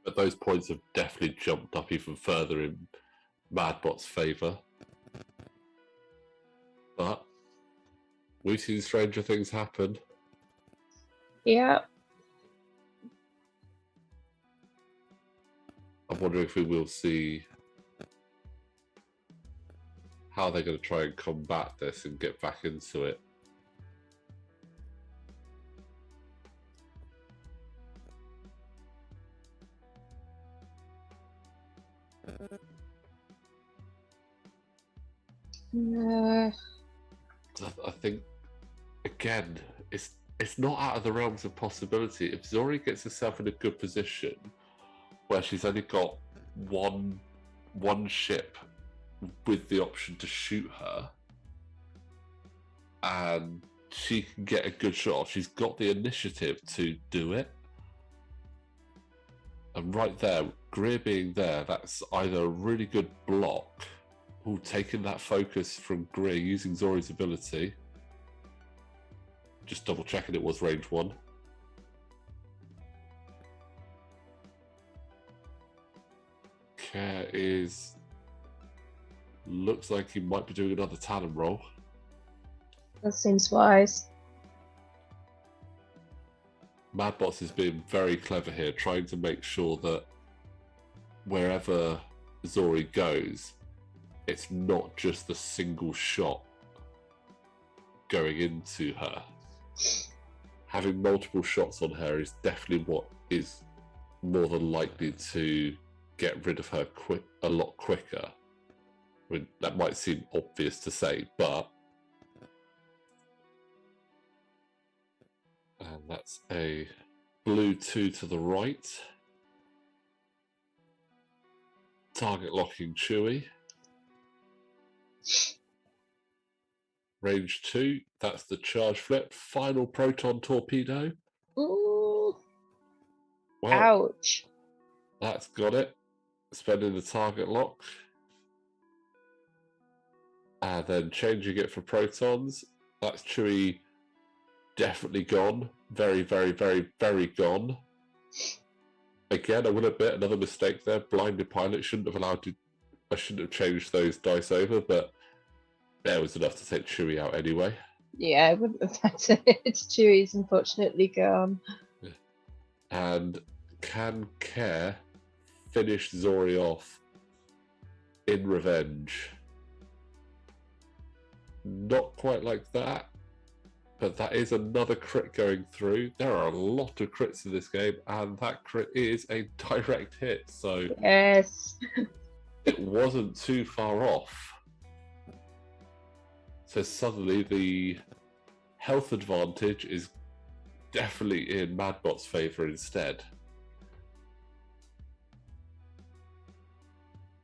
But those points have definitely jumped up even further in MadBots' favour. But we've seen stranger things happen. Yeah. I'm wondering if we will see how they're going to try and combat this and get back into it. I think, again, it's not out of the realms of possibility. If Zori gets herself in a good position where she's only got one ship with the option to shoot her, and she can get a good shot, she's got the initiative to do it. And right there, Greer being there, that's either a really good block, taking that focus from Greer, using Zori's ability. Just double checking it was range 1. Care looks like he might be doing another Talon roll. That seems wise. MadBots is being very clever here, trying to make sure that wherever Zori goes, it's not just the single shot going into her. Having multiple shots on her is definitely what is more than likely to get rid of her a lot quicker. I mean, that might seem obvious to say, but... And that's a blue 2 to the right. Target locking Chewie. Range 2, that's the charge flip. Final proton torpedo. Ooh. Well, ouch. That's got it. Spending the target lock. And then changing it for protons. That's Chewie definitely gone. Very, very, very, very gone. Again, I will admit, another mistake there. Blinded pilot I shouldn't have changed those dice over, but there was enough to take Chewie out anyway. Yeah, I wouldn't have had it. Chewie's unfortunately gone. And can Care finish Zori off in revenge? Not quite like that, but that is another crit going through. There are a lot of crits in this game, and that crit is a direct hit, so yes, it wasn't too far off. So suddenly the health advantage is definitely in MadBot's favour instead.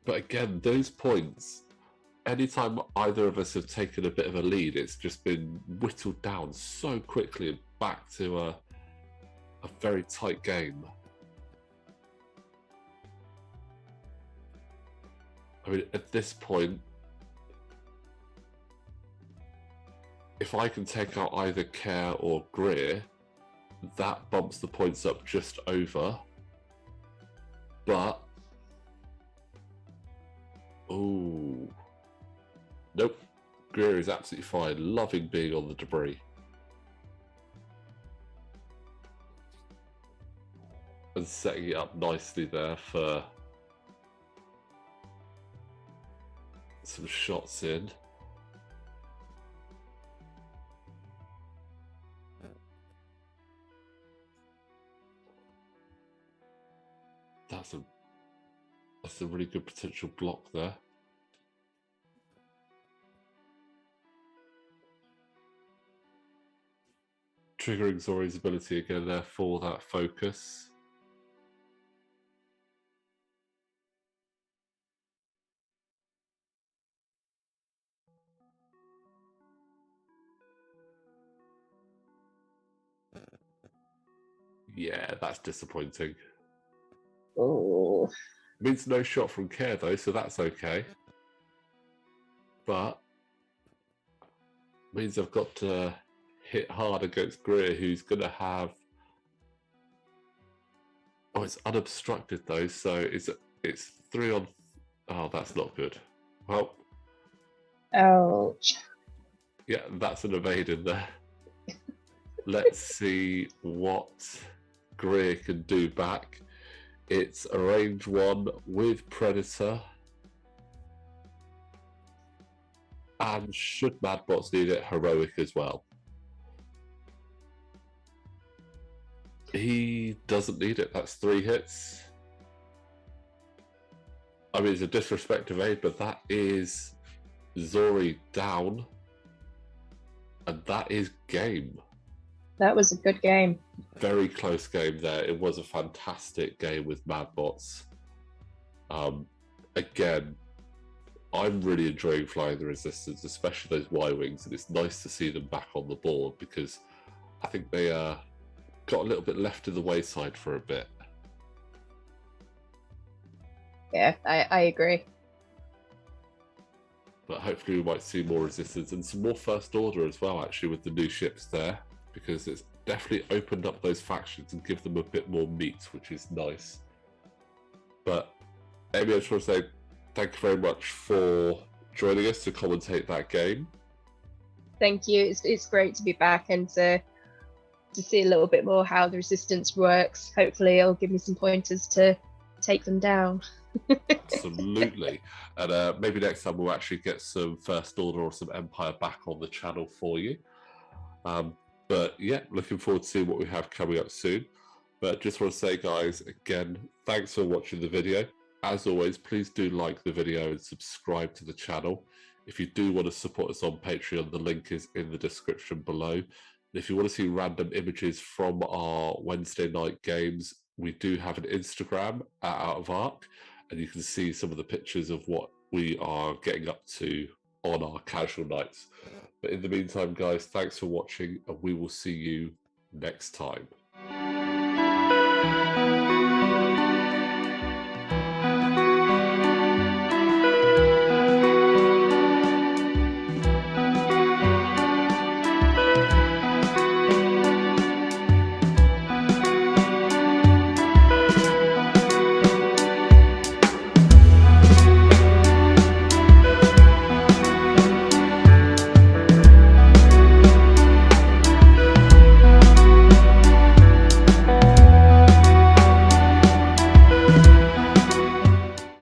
But again, those points, anytime either of us have taken a bit of a lead, it's just been whittled down so quickly and back to a very tight game. I mean, at this point, if I can take out either Care or Greer, that bumps the points up just over. But... ooh. Nope. Greer is absolutely fine, loving being on the debris. And setting it up nicely there for some shots in. That's a really good potential block there. Triggering Zori's ability again there for that focus. Yeah, that's disappointing. oh, Means no shot from Care though, so that's okay. But means I've got to hit hard against Greer, who's going to have... oh, it's unobstructed though, so it's 3 on Oh, that's not good. Well, Ouch. yeah, that's an evade in there. Let's see what Greer can do back. It's a range 1 with Predator. And should MadBots need it, heroic as well. He doesn't need it. That's 3 hits. I mean, it's a disrespect of aid, but that is Zori down. And that is game. That was a good game. Very close game there. It was a fantastic game with MadBots. Again, I'm really enjoying flying the Resistance, especially those Y-Wings, and it's nice to see them back on the board because I think they got a little bit left in the wayside for a bit. Yeah, I agree. But hopefully we might see more Resistance and some more First Order as well, actually, with the new ships there, because it's definitely opened up those factions and give them a bit more meat, which is nice. But Amy, I just want to say thank you very much for joining us to commentate that game. Thank you. It's great to be back and to see a little bit more how the Resistance works. Hopefully it'll give me some pointers to take them down. Absolutely. And maybe next time we'll actually get some First Order or some Empire back on the channel for you. But yeah, looking forward to seeing what we have coming up soon. But just want to say, guys, again, thanks for watching the video. As always, please do like the video and subscribe to the channel. If you do want to support us on Patreon, the link is in the description below. And if you want to see random images from our Wednesday night games, we do have an Instagram at Out of Arc, and you can see some of the pictures of what we are getting up to on our casual nights. But in the meantime, guys, thanks for watching, and we will see you next time.